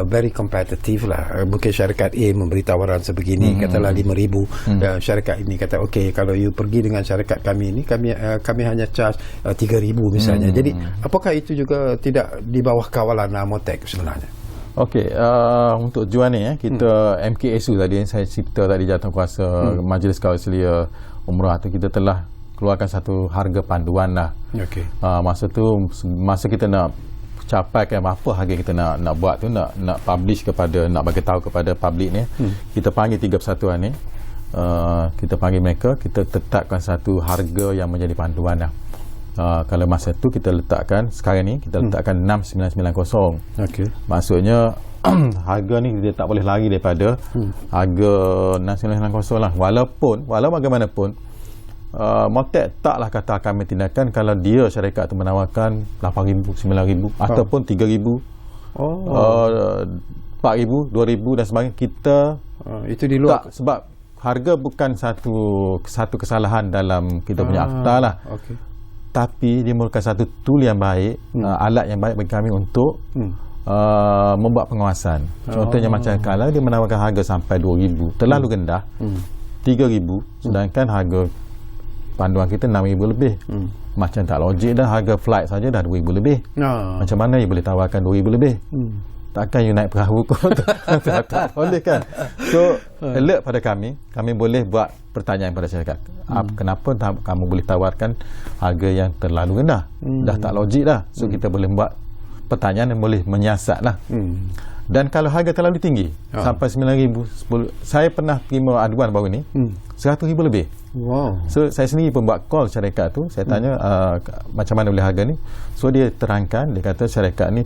very competitive lah. Mungkin syarikat A memberi tawaran sebegini, katalah 5,000, syarikat ini kata okey, kalau you pergi dengan syarikat kami ini, kami hanya charge 3,000 misalnya. Jadi apakah itu juga tidak di bawah kawalan Motek sebenarnya? Okey, untuk tujuan ni kita MKSU tadi saya cerita tadi, Jawatankuasa Majlis Kawal Selia Umrah tu, kita telah keluarkan satu harga panduan lah. Okay. Masa kita nak capaikan apa harga kita nak buat tu, nak publish nak bagi tahu kepada public ni, kita panggil 3 persatuan ni, kita panggil mereka, kita tetapkan satu harga yang menjadi panduan lah. Kalau masa tu kita letakkan, sekarang ni kita letakkan 6,990. Okay. Maksudnya harga ni dia tak boleh lari daripada harga 6,990 lah. Walau bagaimanapun Motek taklah kata akan ambil tindakan kalau dia syarikat tu menawarkan 8,000, 9,000 ataupun 3,000, 4,000, 2,000 dan sebagainya. Kita itu di luar tak, sebab harga bukan satu kesalahan dalam kita punya akta lah. Okay. Tapi dia merupakan satu tool yang baik, alat yang baik bagi kami untuk membuat pengawasan. Contohnya macam kalau dia menawarkan harga sampai 2,000 terlalu rendah, 3,000, sedangkan harga panduan kita 6,000 lebih. Macam tak logik dah, harga flight saja dah 2,000 lebih. Macam mana you boleh tawarkan 2,000 lebih? Takkan you naik perahu kot. tak boleh kan. So alert pada kami boleh buat pertanyaan pada syarikat, kenapa kamu boleh tawarkan harga yang terlalu rendah? Dah tak logik dah. So kita boleh buat pertanyaan yang boleh menyiasat lah. Dan kalau harga terlalu tinggi sampai 9,000, 10, saya pernah terima aduan baru ni 100,000 lebih. Wow. So saya sendiri pun buat call syarikat tu, saya tanya macam mana boleh harga ni. So dia terangkan, dia kata syarikat ni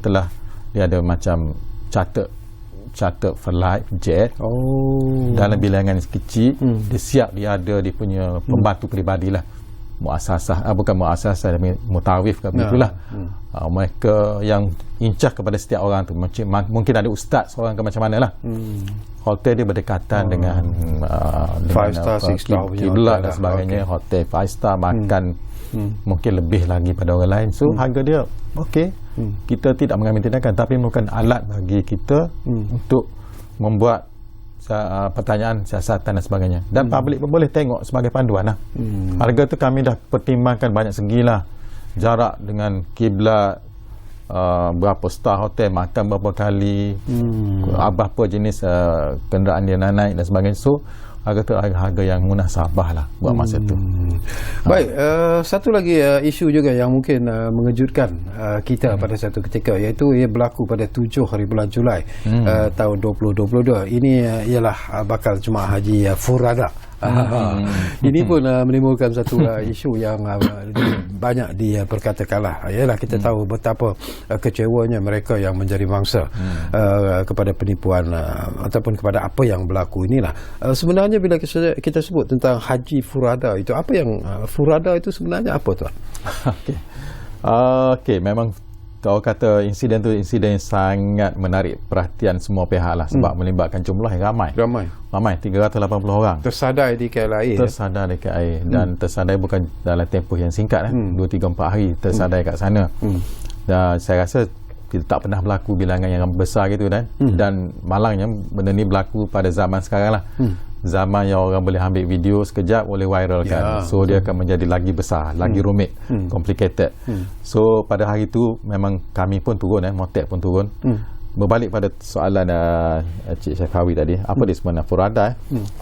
dia ada macam charter flight jet dalam bilangan kecil, dia siap, dia ada dia punya pembantu peribadi lah, bukan muasasah, mutawif ke begitulah. Mereka yang incah kepada setiap orang tu, mungkin ada ustaz seorang ke macam mana lah. Hotel dia berdekatan dengan 5 star, 6 star kiblat dan sebagainya. Hotel 5 star, makan mungkin lebih lagi pada orang lain. So harga dia okey. Kita tidak mengambil tindakan, tapi merupakan alat bagi kita untuk membuat pertanyaan, siasatan dan sebagainya. Dan publik pun boleh tengok sebagai panduan lah. Harga tu kami dah pertimbangkan banyak segi lah. Jarak dengan kiblat, berapa star hotel, makan berapa kali, berapa jenis kenderaan dia naik dan sebagainya. So harga tu harga yang munasabah lah buat masa tu. Baik, satu lagi isu juga yang mungkin mengejutkan kita pada satu ketika, iaitu ia berlaku pada 7 hari bulan Julai tahun 2022. Ini ialah bakal jemaah haji Furada. Ini pun menimbulkan satu isu yang banyak diperkatakan lah. Ialah kita tahu betapa kecewanya mereka yang menjadi mangsa kepada penipuan ataupun kepada apa yang berlaku inilah. Sebenarnya bila kita sebut tentang haji Furada itu, apa yang Furada itu sebenarnya apa tuan? Okey, memang kau kata insiden tu insiden yang sangat menarik perhatian semua pihak lah, sebab melibatkan jumlah yang ramai 380 orang tersadai di KLIA, dan tersadai bukan dalam tempoh yang singkat 2-3-4 hari tersadai kat sana. Dan saya rasa kita tak pernah berlaku bilangan yang besar gitu dan malangnya benda ni berlaku pada zaman sekarang lah. Zaman yang orang boleh ambil video sekejap boleh viral kan. So dia akan menjadi lagi besar, lagi rumit, complicated. So pada hari tu memang kami pun turun, Motek pun turun. Berbalik pada soalan Cik Syafawi tadi, apa dia sebenarnya Furada?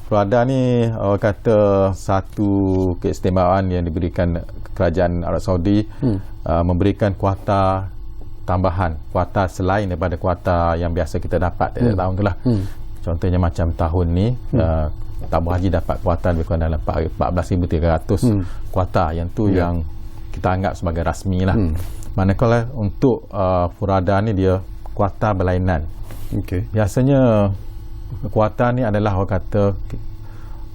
Furada ni orang kata satu keistimewaan yang diberikan kerajaan Arab Saudi, memberikan kuota tambahan, kuota selain daripada kuota yang biasa kita dapat tiap tahun tu lah. Contohnya macam tahun ni tabung haji dapat kuota lebih kurang dalam 14,300 kuota, yang tu yang kita anggap sebagai rasmi lah. Manakala untuk Furada ni dia kuota berlainan. Biasanya kekuatan ni adalah orang kata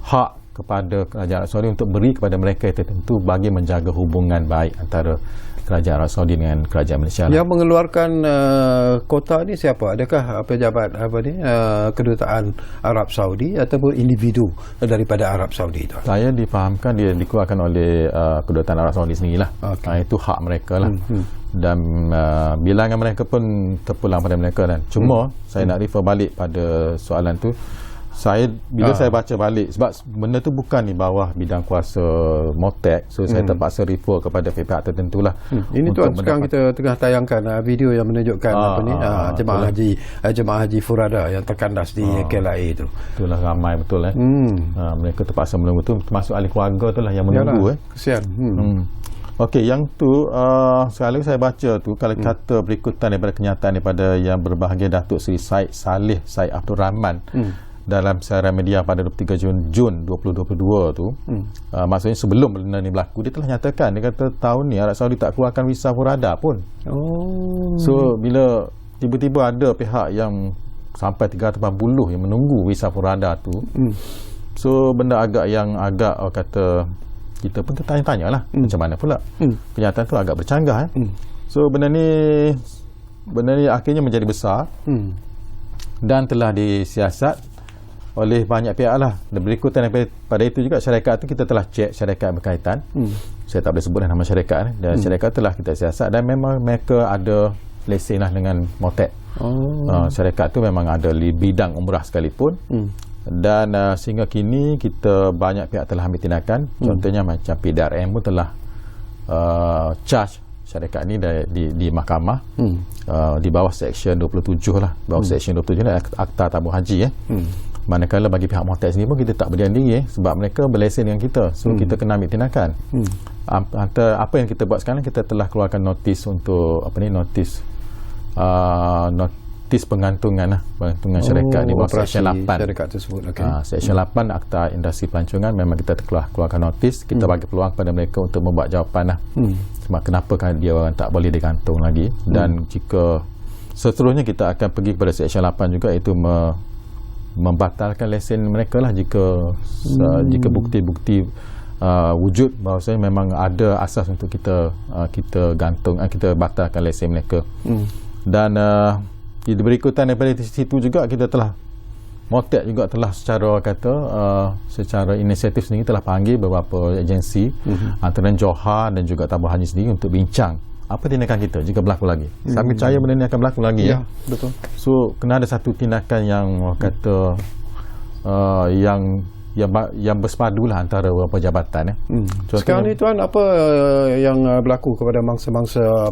hak kepada Kerajaan Arab Saudi untuk beri kepada mereka yang tertentu bagi menjaga hubungan baik antara Kerajaan Arab Saudi dengan Kerajaan Malaysia. Yang mengeluarkan kota ni siapa? Adakah pejabat kedutaan Arab Saudi ataupun individu daripada Arab Saudi itu? Saya difahamkan dia dikeluarkan oleh kedutaan Arab Saudi sendirilah. Okay. Itu hak mereka lah. Dan bilangan mereka pun terpulang pada mereka kan. Cuma saya nak refer balik pada soalan tu. Bila saya baca balik, sebab benda tu bukan di bawah bidang kuasa MOTAC, so saya terpaksa refer kepada pihak tertentu lah. Ini tuan, sekarang kita tengah tayangkan video yang menunjukkan jemaah haji Furada yang terkandas di KLIA itu. Itulah ramai betul mereka terpaksa menunggu tu, termasuk ahli keluarga tu lah yang menunggu. Kesian. Okey, yang tu sekali saya baca tu, kalau kata berikutan daripada kenyataan daripada yang berbahagia Datuk Seri Syed Saleh Syed Abdul Rahman dalam siaran media pada 23 Jun 2022 tu, maksudnya sebelum benda ni berlaku, dia telah nyatakan, dia kata tahun ni Arab Saudi tak keluarkan visa Furada pun. So bila tiba-tiba ada pihak yang sampai 380 yang menunggu visa Furada tu, so benda agak orang kata kita pun tertanya-tanya lah macam mana pula kenyataan tu agak bercanggah. So benda ni akhirnya menjadi besar dan telah disiasat oleh banyak pihak lah. Dan berikutan daripada itu juga, syarikat tu kita telah cek syarikat berkaitan. Saya tak boleh sebut nama syarikat dan syarikat telah kita siasat dan memang mereka ada lesen lah dengan MOTAC. Syarikat tu memang ada di bidang umrah sekalipun. Dan sehingga kini kita banyak pihak telah ambil tindakan. Contohnya macam PDRM pun telah charge syarikat ni di mahkamah di bawah Seksyen 27 lah. Bawah Seksyen 27 ni Akta Tabung Haji. Manakala bagi pihak MOTAC sendiri pun kita tak berdiam diri sebab mereka berlesen dengan kita, so kita kena ambil tindakan. Apa yang kita buat sekarang, kita telah keluarkan notis untuk notis pengantungan syarikat di bawah Seksyen 8 syarikat tersebut. Seksyen 8 Akta Industri Pelancongan, memang kita telah keluarkan notis. Kita bagi peluang pada mereka untuk membuat jawapan lah. Sebab kenapa dia orang tak boleh digantung lagi. Dan jika seterusnya kita akan pergi kepada Seksyen 8 juga, iaitu membatalkan lesen mereka lah jika bukti-bukti wujud bahawasanya memang ada asas untuk kita batalkan lesen mereka. Dan berikutan daripada situ juga kita telah MOTAC juga telah secara inisiatif sendiri telah panggil beberapa agensi antara Johor dan juga Tabung Haji sendiri untuk bincang apa tindakan kita jika berlaku lagi. Saya percaya benda ni akan berlaku lagi. Betul. So kena ada satu tindakan yang kata yang bersepadu lah antara beberapa jabatan. Sekarang ni tuan, apa yang berlaku kepada mangsa-mangsa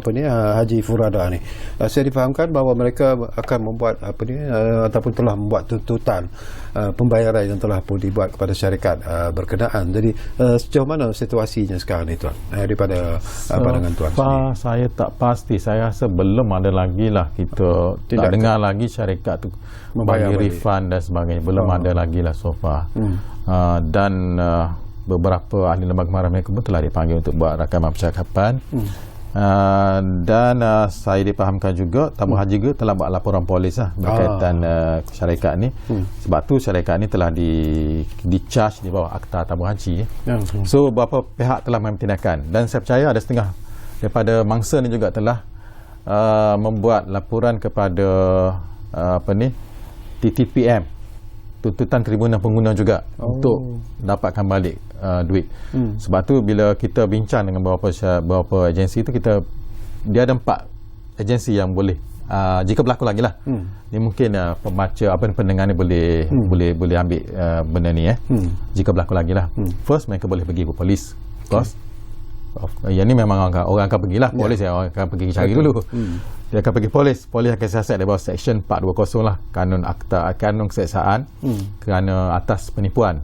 Haji Furada ni? Saya difahamkan bahawa mereka akan membuat ataupun telah membuat tuntutan pembayaran yang telah pun dibuat kepada syarikat berkenaan. Jadi sejauh mana situasinya sekarang ni tuan, daripada pandangan tuan sendiri? Saya tak pasti. Saya rasa belum ada lagi lah, kita tak dengar lagi syarikat tu bagi refund dan sebagainya. Belum ada lagi lah so far. Dan beberapa ahli lembaga mahram mereka pun telah dipanggil untuk buat rakaman percakapan. Dan saya dipahamkan juga Tabung Haji juga telah buat laporan polis lah berkaitan syarikat ni. Sebab tu syarikat ni telah di-charge di bawah Akta Tabung Haji. So beberapa pihak telah mengambil tindakan dan saya percaya ada setengah daripada mangsa ni juga telah membuat laporan kepada TTPM, tuntutan Tribunal Pengguna juga untuk dapatkan balik duit. Sebab tu bila kita bincang dengan beberapa agensi tu, dia ada 4 agensi yang boleh jika berlaku lagi lah. Ni mungkin pembaca pendengar ni boleh ambil benda ni jika berlaku lagi lah. First, mereka boleh pergi ke polis. Yang ni memang orang akan pergilah polis. Orang akan pergi cari dulu. Dia akan pergi polis akan siasat di bawah Seksyen 420 lah, kanun keseksaan kerana atas penipuan.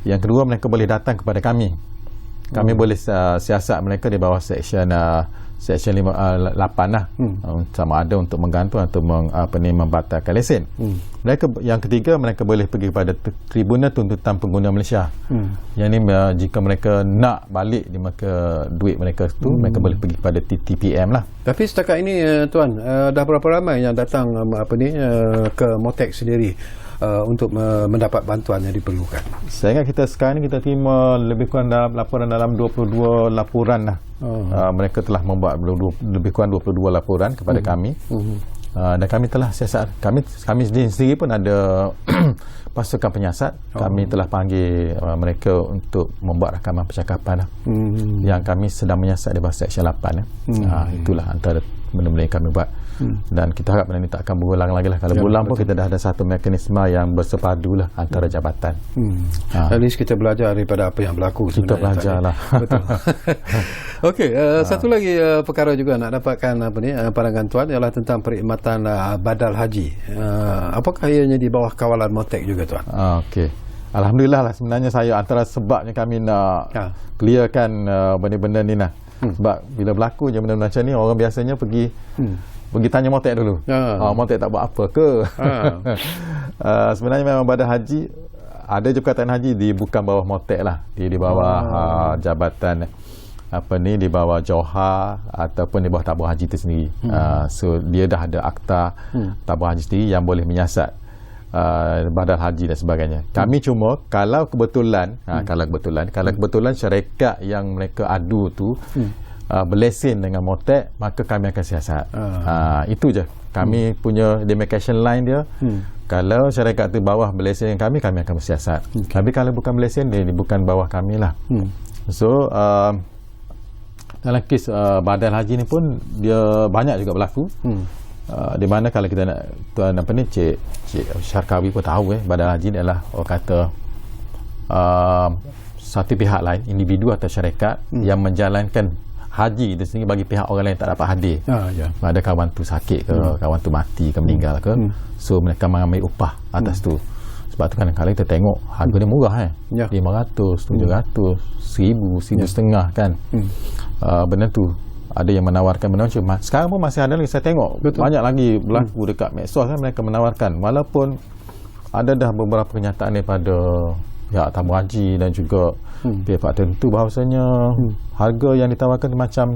Yang kedua, mereka boleh datang kepada kami boleh siasat mereka di bawah Seksyen 8 lah, sama ada untuk menggantung atau membatalkan lesen. Yang ketiga, mereka boleh pergi kepada Tribunal Tuntutan Pengguna Malaysia. Yang ni jika mereka nak balik duit mereka tu, mereka boleh pergi kepada TTPM lah. Tapi setakat ini tuan, dah berapa ramai yang datang ke MOTAC sendiri untuk mendapat bantuan yang diperlukan. Saya ingat kita sekarang ni kita terima lebih kurang laporan dalam 22 laporan lah. Mereka telah membuat lebih kurang 22 laporan kepada kami. Dan kami telah siasat, kami sendiri pun ada pasukan penyiasat. Kami telah panggil mereka untuk membuat rakaman percakapan lah. Yang kami sedang menyiasat di bawah Seksyen 8 itulah antara benda-benda yang kami buat. Dan kita harap benda ni tak akan berulang lagi lah. Kalau berulang pun kita dah ada satu mekanisme yang bersepadu lah antara jabatan. At least kita belajar daripada apa yang berlaku sebenarnya. Kita belajar lah. Betul. Okey, satu lagi perkara juga nak dapatkan pandangan tuan ialah tentang perkhidmatan badal haji. Apakah ianya di bawah kawalan Motek juga tuan? Okey. Alhamdulillah lah, sebenarnya saya antara sebabnya kami nak clearkan benda-benda ni lah. Sebab bila berlaku je benda-benda macam ni, orang biasanya pergi tanya Motek dulu. Motek tak buat apa ke? Sebenarnya memang badal haji ada je perkataan haji bukan bawah Motek lah. Dia di bawah jabatan di bawah Johar ataupun di bawah tabung haji itu sendiri. So dia dah ada akta tabung haji sendiri yang boleh menyiasat badal haji dan sebagainya. Kami cuma kalau kebetulan syarikat yang mereka adu tu berlesen dengan Motek, maka kami akan siasat. Itu je. Kami punya demarcation line dia. Kalau syarikat tu bawah berlesen kami akan bersiasat. Tapi kalau bukan berlesen, dia bukan bawah kami lah. So dalam kes badal haji ni pun dia banyak juga berlaku. Di mana kalau kita nak tuan Cik Syarkawi pun tahu badal haji ni adalah orang kata satu pihak lain, individu atau syarikat yang menjalankan haji itu sendiri bagi pihak orang lain tak dapat hadir. Ada kawan tu sakit ke, kawan tu mati ke, meninggal ke, so mereka mengambil upah atas tu. Sebab tu kadang-kadang kita tengok harga dia murah 500, 700, 1000, 1,500 kan. Benda tu ada yang menawarkan benda macam sekarang pun masih ada lagi saya tengok. Banyak lagi berlaku dekat medsos kan, mereka menawarkan walaupun ada dah beberapa kenyataan daripada pihak tabung haji dan juga pihak tertentu bahawasanya harga yang ditawarkan macam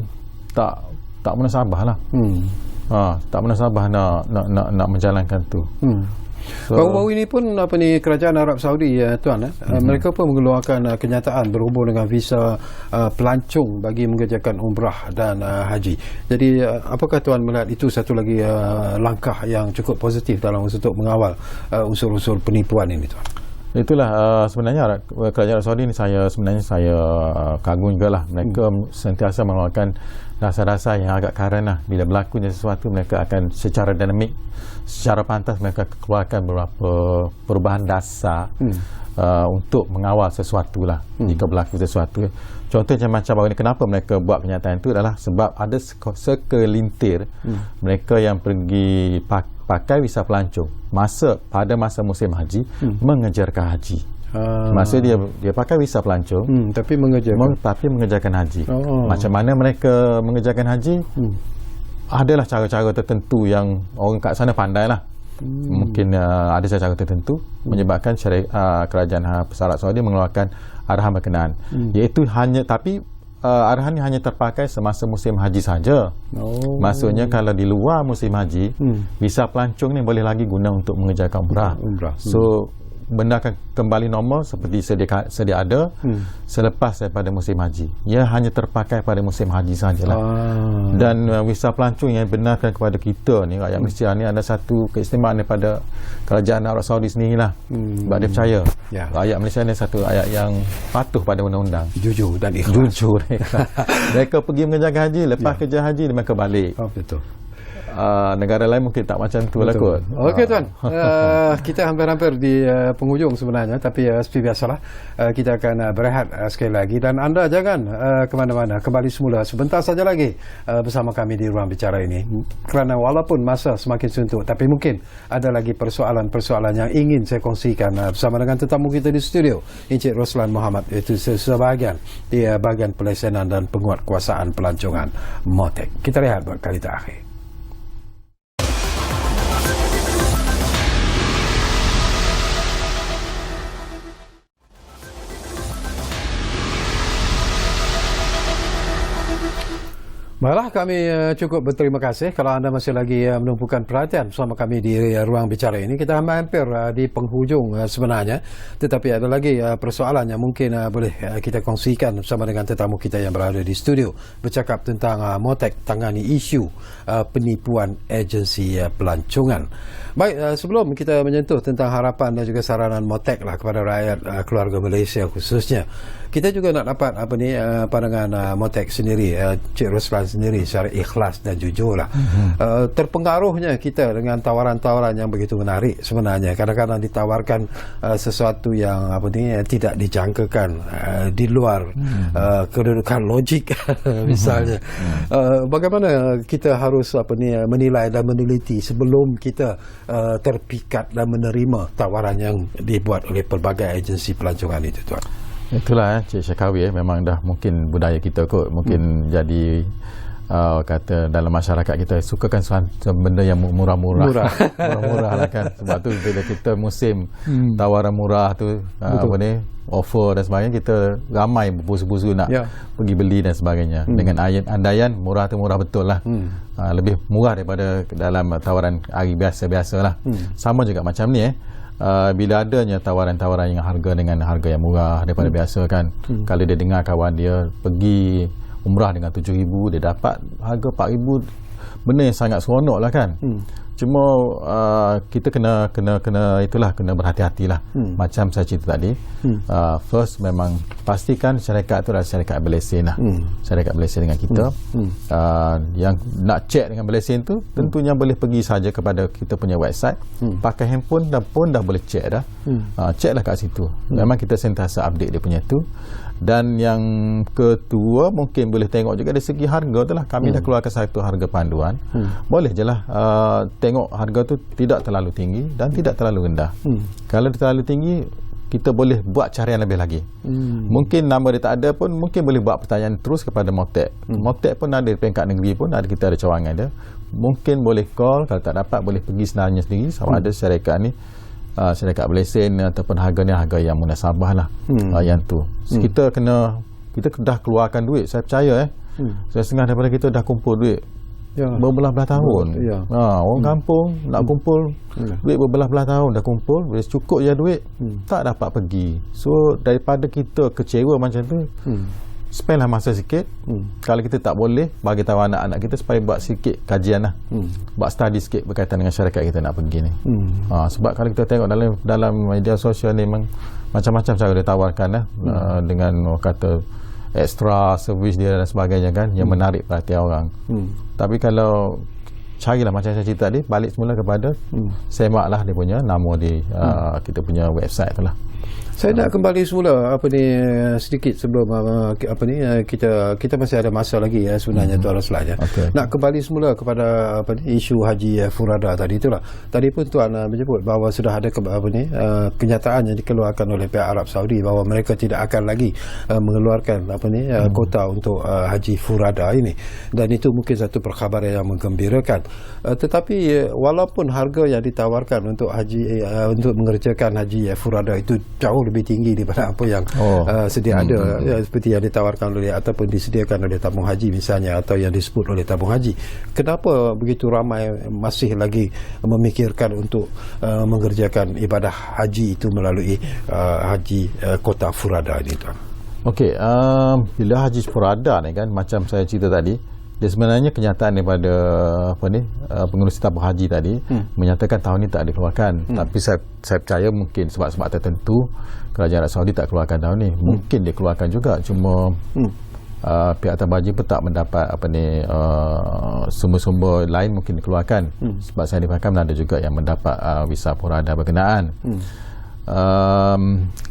tak munasabah lah. Tak munasabah nak menjalankan tu. Baru-baru ini pun kerajaan Arab Saudi tuan mereka pun mengeluarkan kenyataan berhubung dengan visa pelancong bagi mengerjakan umrah dan haji. Jadi apakah tuan melihat itu satu lagi langkah yang cukup positif dalam untuk mengawal unsur-unsur penipuan ini tuan? Itulah sebenarnya kerajaan Arab Saudi ni saya kagum jugalah. Mereka sentiasa mengeluarkan dasar-dasar yang agak karen lah. Bila berlakunya sesuatu, mereka akan secara dinamik, secara pantas mereka keluarkan beberapa perubahan dasar untuk mengawal sesuatu lah. Jika berlaku sesuatu, contohnya macam baru ni, kenapa mereka buat kenyataan itu adalah sebab ada sekelintir mereka yang pergi pakai visa pelancong pada masa musim haji mengejarkan haji. Masa dia pakai visa pelancong tapi mengejarkan haji. Macam mana mereka mengejarkan haji? Adalah cara-cara tertentu yang orang kat sana pandai lah. Mungkin ada cara tertentu menyebabkan kerajaan Arab Saudi mengeluarkan arahan berkenaan. Iaitu arahan ini hanya terpakai semasa musim haji saja. Maksudnya kalau di luar musim haji, visa pelancong ni boleh lagi guna untuk mengerjakan umrah. So benda akan kembali normal seperti sedia ada selepas daripada musim haji. Ia hanya terpakai pada musim haji sajalah. Dan visa pelancong yang benarkan kepada kita ni, rakyat Malaysia ni, ada satu keistimewaan daripada kerajaan Arab Saudi sendirilah. Sebab dia percaya rakyat Malaysia ni satu rakyat yang patuh pada undang-undang, jujur dan ikhlas. Mereka pergi mengerjakan haji, lepas kerja haji mereka balik. Betul. Negara lain mungkin tak macam tu lah kot. Okey tuan, kita hampir-hampir di penghujung sebenarnya, tapi seperti biasalah kita akan berehat sekali lagi, dan anda jangan ke mana-mana, kembali semula sebentar saja lagi bersama kami di Ruang Bicara ini, kerana walaupun masa semakin suntuk, tapi mungkin ada lagi persoalan-persoalan yang ingin saya kongsikan bersama dengan tetamu kita di studio, Encik Roslan Muhammad, iaitu sebahagian di bahagian pelesenan dan penguatkuasaan pelancongan Motek. Kita lihat buat kali terakhir. Baiklah, kami cukup berterima kasih kalau anda masih lagi menumpukan perhatian bersama kami di Ruang Bicara ini. Kita hampir di penghujung sebenarnya, tetapi ada lagi persoalan yang mungkin boleh kita kongsikan bersama dengan tetamu kita yang berada di studio, bercakap tentang MOTEK tangani isu penipuan agensi pelancongan. Baik, sebelum kita menyentuh tentang harapan dan juga saranan MOTEK lah kepada rakyat keluarga Malaysia khususnya, kita juga nak dapat pandangan MOTEK sendiri, Cik Roslan sendiri secara ikhlas dan jujur lah. Terpengaruhnya kita dengan tawaran-tawaran yang begitu menarik sebenarnya. Kadang-kadang ditawarkan sesuatu yang tidak dijangkakan, di luar kedudukan logik misalnya. Bagaimana kita harus menilai dan meneliti sebelum kita terpikat dan menerima tawaran yang dibuat oleh pelbagai agensi pelancongan itu, Tuan? Itulah Cik Syakawi, memang dah mungkin budaya kita kot, mungkin jadi kata dalam masyarakat kita sukakan sesuatu benda yang murah-murah murah-murah lah kan. Sebab tu bila kita musim tawaran murah tu offer dan sebagainya, kita ramai berpusu-pusu nak pergi beli dan sebagainya. Dengan andaian murah tu murah betul lah, lebih murah daripada dalam tawaran hari biasa-biasa lah. Sama juga macam ni bila adanya tawaran-tawaran yang harga dengan harga yang murah daripada biasa kan. Kalau dia dengar kawan dia pergi umrah dengan 7,000, dia dapat harga 4,000, benda yang sangat seronok lah kan. Cuma kita kena berhati-hatilah. Macam saya cerita tadi, first memang pastikan syarikat itu adalah syarikat berlesen lah. Syarikat berlesen dengan kita. Yang nak check dengan berlesen tu tentunya boleh pergi saja kepada kita punya website, pakai handphone dan pun dah boleh check dah. Check lah kat situ. Memang kita sentiasa update dia punya tu. Dan yang kedua, mungkin boleh tengok juga dari segi harga tu lah. Kami dah keluarkan satu harga panduan. Boleh je lah tengok harga tu tidak terlalu tinggi dan tidak terlalu rendah. Kalau terlalu tinggi, kita boleh buat carian lebih lagi. Mungkin nama dia tak ada pun, mungkin boleh buat pertanyaan terus kepada MOTEK. MOTEK pun ada di peringkat negeri pun, kita ada cawangan dia. Mungkin boleh call, kalau tak dapat boleh pergi sebenarnya sendiri. Sama ada syarikat ni syarikat berlesen ataupun harga yang munasabah lah. Yang tu kita dah keluarkan duit. Saya percaya saya setengah daripada kita dah kumpul duit berbelah-belah tahun. Orang kampung nak kumpul duit berbelah-belah tahun dah kumpul, boleh cukup je duit, tak dapat pergi. So daripada kita kecewa macam tu, spend lah masa sikit. Kalau kita tak boleh, bagi tahu anak-anak kita supaya buat sikit kajian lah, buat study sikit berkaitan dengan syarikat kita nak pergi ni. Sebab kalau kita tengok dalam media sosial ni, memang macam-macam cara dia tawarkan lah, dengan kata extra servis dia dan sebagainya kan, yang menarik perhatian orang. Tapi kalau carilah macam saya cerita tadi, balik semula kepada semaklah dia punya nama di kita punya website tu lah. Saya nak kembali semula sedikit sebelum kita masih ada masa lagi sebenarnya Tuan Roslan. Nak kembali semula kepada isu Haji Furada tadi itulah. Tadi pun Tuan menyebut bahawa sudah ada kenyataan yang dikeluarkan oleh pihak Arab Saudi bahawa mereka tidak akan lagi mengeluarkan kota untuk Haji Furada ini, dan itu mungkin satu perkhabaran yang menggembirakan. Tetapi walaupun harga yang ditawarkan untuk untuk mengerjakan Haji Furada itu jauh lebih tinggi daripada apa yang sedia ada, seperti yang ditawarkan oleh ataupun disediakan oleh tabung haji misalnya, atau yang disebut oleh tabung haji. Kenapa begitu ramai masih lagi memikirkan untuk mengerjakan ibadah haji itu melalui haji kota Furada ini, Tuan? Okey, bila Haji Furada ni kan, macam saya cerita tadi, dia sebenarnya kenyataan daripada pengurusi tabung haji tadi menyatakan tahun ini tak dikeluarkan. Tapi saya percaya mungkin sebab-sebab tertentu kerajaan Arab Saudi tak keluarkan tahun ni. Mungkin dia keluarkan juga, cuma pihak tabung haji pun tak mendapat sumber-sumber lain mungkin dikeluarkan. Sebab saya difahamkan ada juga yang mendapat visa Furada berkenaan.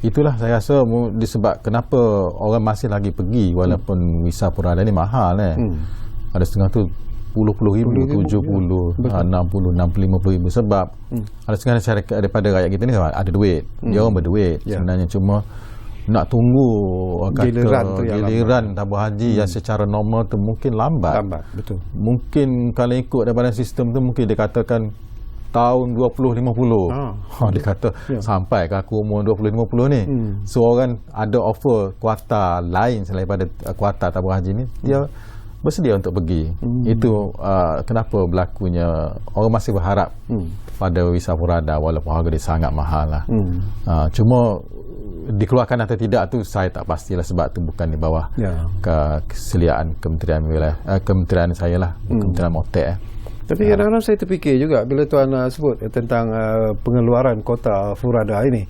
Itulah saya rasa disebab kenapa orang masih lagi pergi walaupun visa Furada ni mahal. Ada setengah tu 10,000, 70, 60, 50 ribu. Sebab ada setengah syarikat daripada rakyat kita ni ada duit, dia orang berduit sebenarnya, cuma nak tunggu giliran tabung haji yang secara normal tu mungkin lambat. Betul. Mungkin kalau ikut daripada sistem tu, mungkin dikatakan tahun 2050. Dia kata sampai ke aku umur 2050 ni. So orang ada offer kuota lain selain pada kuota tabung haji ni, dia bersedia untuk pergi. Itu kenapa berlakunya orang masih berharap pada visa Furada walaupun harga dia sangat mahal lah. Cuma dikeluarkan atau tidak tu saya tak pastilah sebab tu bukan di bawah keseliaan kementerian saya lah, Kementerian Motek. Tapi kadang-kadang saya terfikir juga bila Tuan sebut tentang pengeluaran kota Furada ini.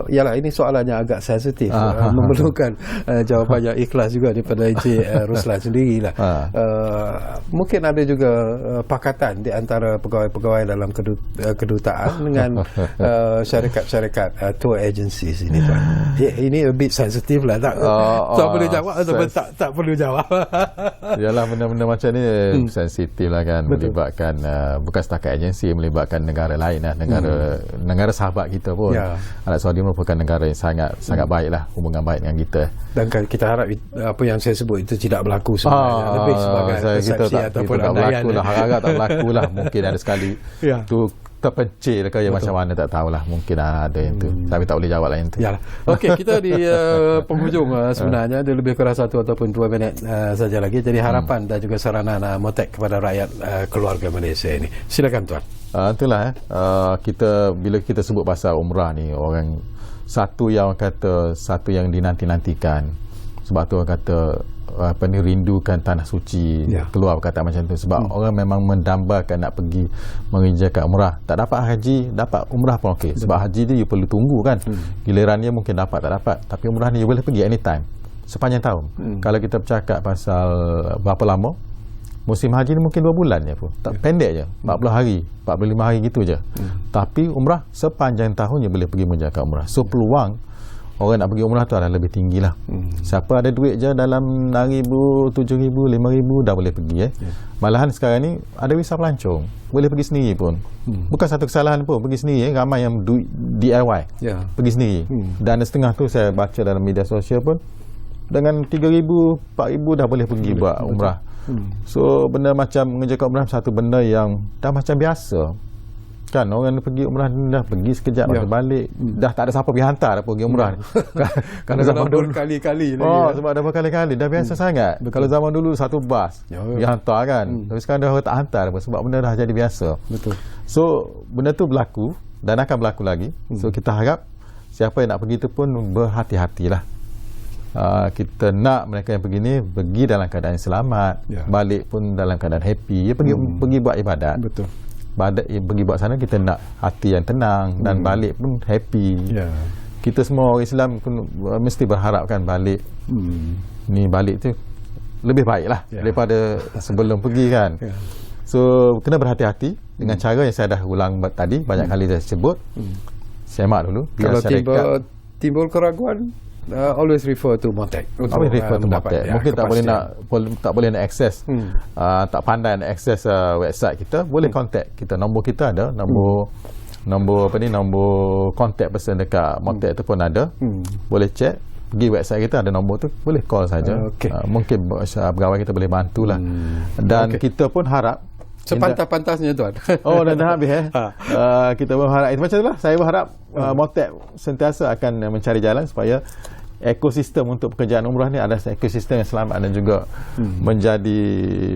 Yalah, ini soalannya agak sensitif, memerlukan jawapan yang ikhlas juga daripada Encik Ruslan sendirilah. Mungkin ada juga pakatan di antara pegawai-pegawai dalam kedutaan dengan syarikat-syarikat tour agencies ini, Tuan. Ini a bit sensitif lah, tak boleh jawab atau tak perlu jawab. Yalah, benda-benda macam ni sensitif lah kan. Betul. Melibatkan bukan setakat agensi, melibatkan negara lain lah, negara sahabat kita pun. Arab Saudi merupakan negara yang sangat baiklah, hubungan baik dengan kita. Dan kita harap apa yang saya sebut itu tidak berlaku sebenarnya, lebih sebagai persepsi ataupun andaian. Harap tak berlaku lah. Mungkin ada sekali tu terpencil ke macam mana tak tahulah, mungkin ada yang tu, tapi tak boleh jawab lah yang tu. Okey, kita di penghujung sebenarnya, ada lebih kurang 1 ataupun 2 minit saja lagi. Jadi harapan dan juga saranan Motek kepada rakyat keluarga Malaysia ini, silakan Tuan. Itulah bila kita sebut pasal umrah ni, orang satu yang dinanti-nantikan. Sebab tu orang kata rindukan tanah suci, keluar kata macam tu. Sebab orang memang mendambakan nak pergi mengerjakan umrah. Tak dapat haji, dapat umrah pun okey. Sebab haji dia you perlu tunggu kan. Giliran dia mungkin dapat tak dapat. Tapi umrah ni you boleh pergi anytime, sepanjang tahun. Kalau kita bercakap pasal berapa lama, musim haji ni mungkin 2 bulan je pun. Tak pendek je, 40 hari, 45 hari gitu je. Tapi umrah sepanjang tahun je boleh pergi menjalankan umrah. So peluang orang nak pergi umrah tu adalah lebih tinggi lah. Siapa ada duit je dalam 6,000, 7,000, 5,000 dah boleh pergi Malahan sekarang ni ada visa pelancong, boleh pergi sendiri pun. Bukan satu kesalahan pun pergi sendiri. Ramai yang DIY pergi sendiri. Dan setengah tu saya baca dalam media sosial pun, dengan 3,000, 4,000 dah boleh pergi buat umrah. So benda macam mengerjakan umrah satu benda yang dah macam biasa kan. Orang pergi umrah dah pergi sekejap lepas balik, dah tak ada siapa pergi hantar dah pergi umrah ni. Kerana zaman dulu berkali-kali lagi sebab dah berkali-kali dah biasa sangat. Kalau zaman dulu satu bas pergi hantar kan. Tapi sekarang dah orang tak hantar sebab benda dah jadi biasa. So benda tu berlaku dan akan berlaku lagi. So kita harap siapa yang nak pergi tu pun berhati-hatilah. Kita nak mereka yang pergi ni pergi dalam keadaan selamat, balik pun dalam keadaan happy. Pergi buat ibadat. Pergi buat sana kita nak hati yang tenang dan balik pun happy. Kita semua orang Islam pun mesti berharapkan balik balik tu lebih baik lah daripada sebelum pergi kan. So kena berhati-hati dengan cara yang saya dah ulang tadi, banyak kali saya sebut. Semak dulu. Kalau timbul keraguan, always refer to Motek. Always refer to Motek. Mungkin tak boleh nak akses, tak pandai nak akses website kita, boleh contact kita. Nombor kita ada, nombor contact person dekat Motek tu pun ada. Boleh check, pergi website kita ada nombor tu, boleh call saja. Mungkin pegawai kita boleh bantulah. Dan kita pun harap sepantas-pantasnya Tuan. Dah habis kita berharap itu macam itulah. Saya berharap Motek sentiasa akan mencari jalan supaya ekosistem untuk pekerjaan umrah ni adalah ekosistem yang selamat dan juga menjadi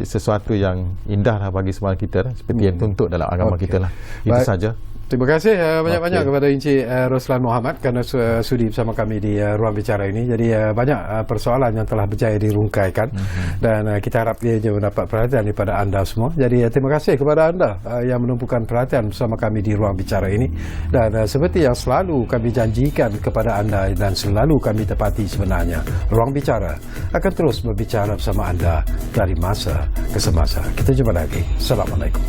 sesuatu yang indah lah bagi semua kita seperti yang tuntut dalam agama kita lah. Itu saja. Terima kasih banyak-banyak kepada Encik Ruslan Mohamad kerana sudi bersama kami di Ruang Bicara ini. Jadi banyak persoalan yang telah berjaya dirungkaikan dan kita harap dia juga mendapat perhatian daripada anda semua. Jadi terima kasih kepada anda yang menumpukan perhatian bersama kami di Ruang Bicara ini. Dan seperti yang selalu kami janjikan kepada anda dan selalu kami tepati sebenarnya, Ruang Bicara akan terus berbicara bersama anda dari masa ke semasa. Kita jumpa lagi. Assalamualaikum.